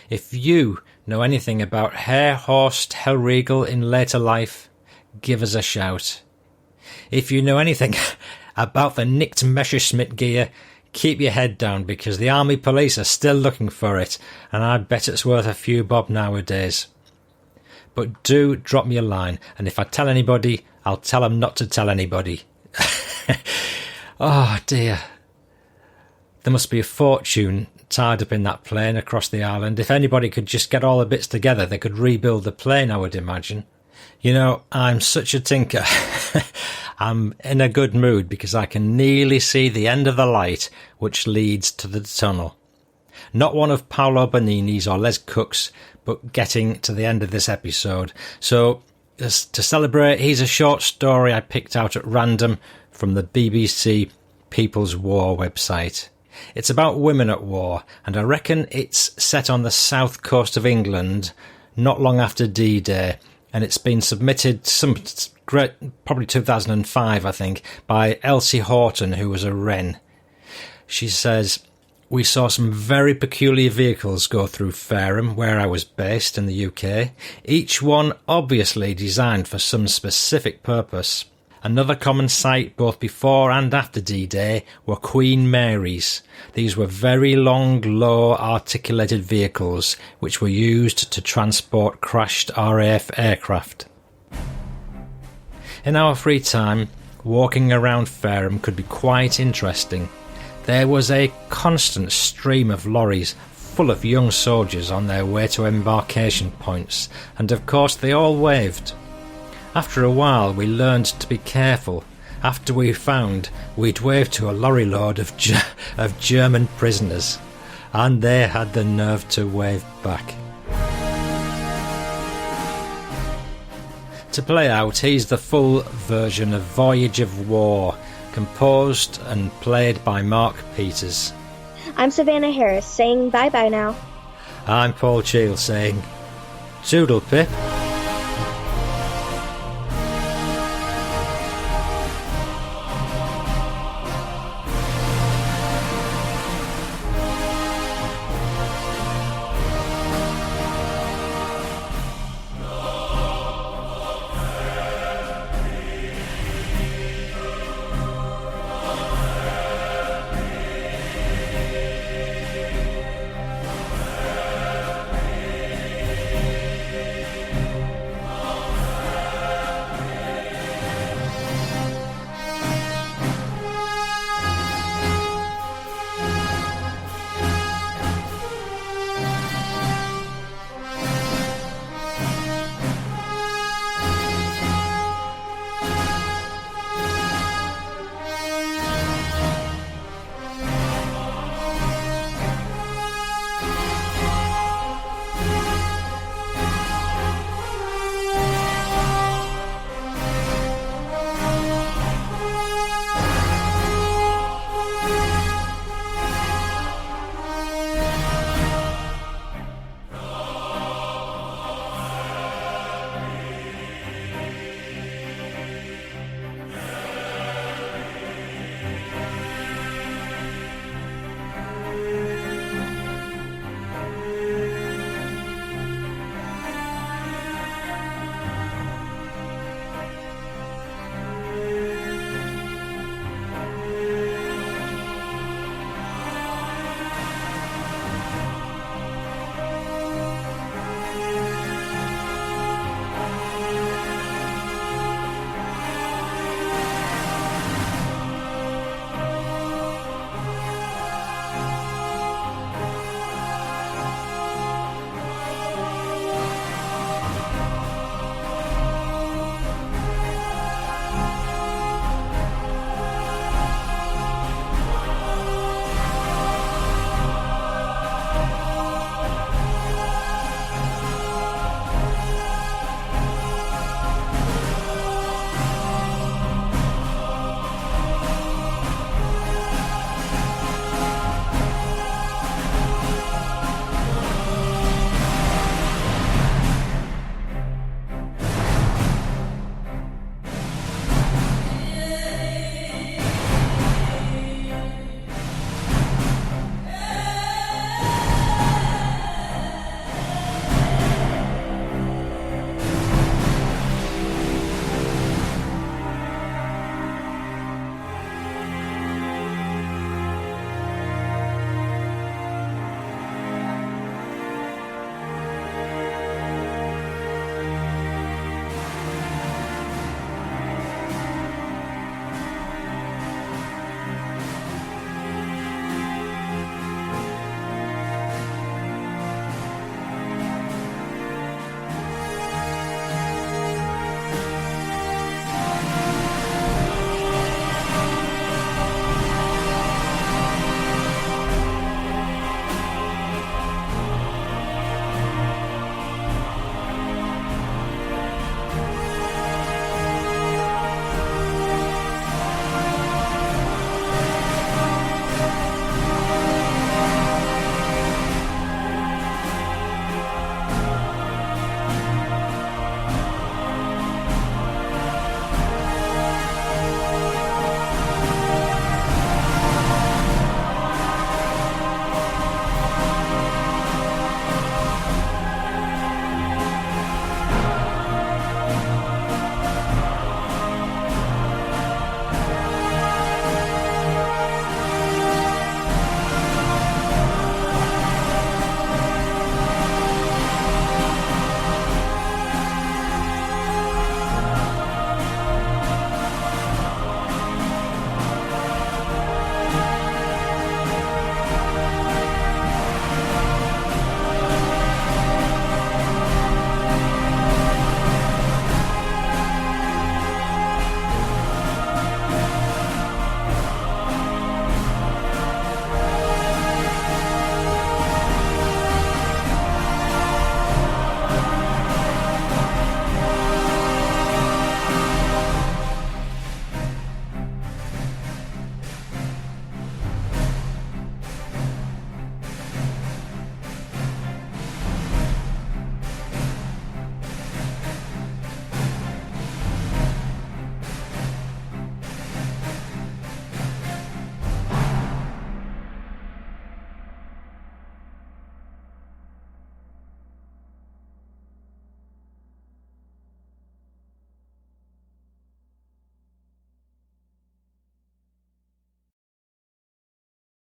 if you know anything about Herr Horst Hellriegel in later life, give us a shout. If you know anything about the nicked Messerschmitt gear, keep your head down because the army police are still looking for it, and I bet it's worth a few bob nowadays. But do drop me a line, and if I tell anybody, I'll tell them not to tell anybody. Oh dear. There must be a fortune tied up in that plane across the island. If anybody could just get all the bits together, they could rebuild the plane, I would imagine. You know, I'm such a tinker. I'm in a good mood because I can nearly see the end of the light which leads to the tunnel. Not one of Paolo Bonini's or Les Cook's, but getting to the end of this episode. So, to celebrate, here's a short story I picked out at random from the BBC People's War website. It's about women at war, and I reckon it's set on the south coast of England not long after D-Day, and it's been submitted probably 2005, I think, by Elsie Horton, who was a Wren. She says, "We saw some very peculiar vehicles go through Fareham, where I was based in the UK, each one obviously designed for some specific purpose. Another common sight both before and after D-Day were Queen Marys. These were very long, low, articulated vehicles which were used to transport crashed RAF aircraft. In our free time, walking around Fareham could be quite interesting. There was a constant stream of lorries full of young soldiers on their way to embarkation points, and of course they all waved. After a while we learned to be careful, after we found we'd waved to a lorry load of German prisoners, and they had the nerve to wave back." To play out, here's the full version of Voyage of War, composed and played by Mark Peters. I'm Savannah Harris saying bye-bye now. I'm Paul Cheall saying toodle pip.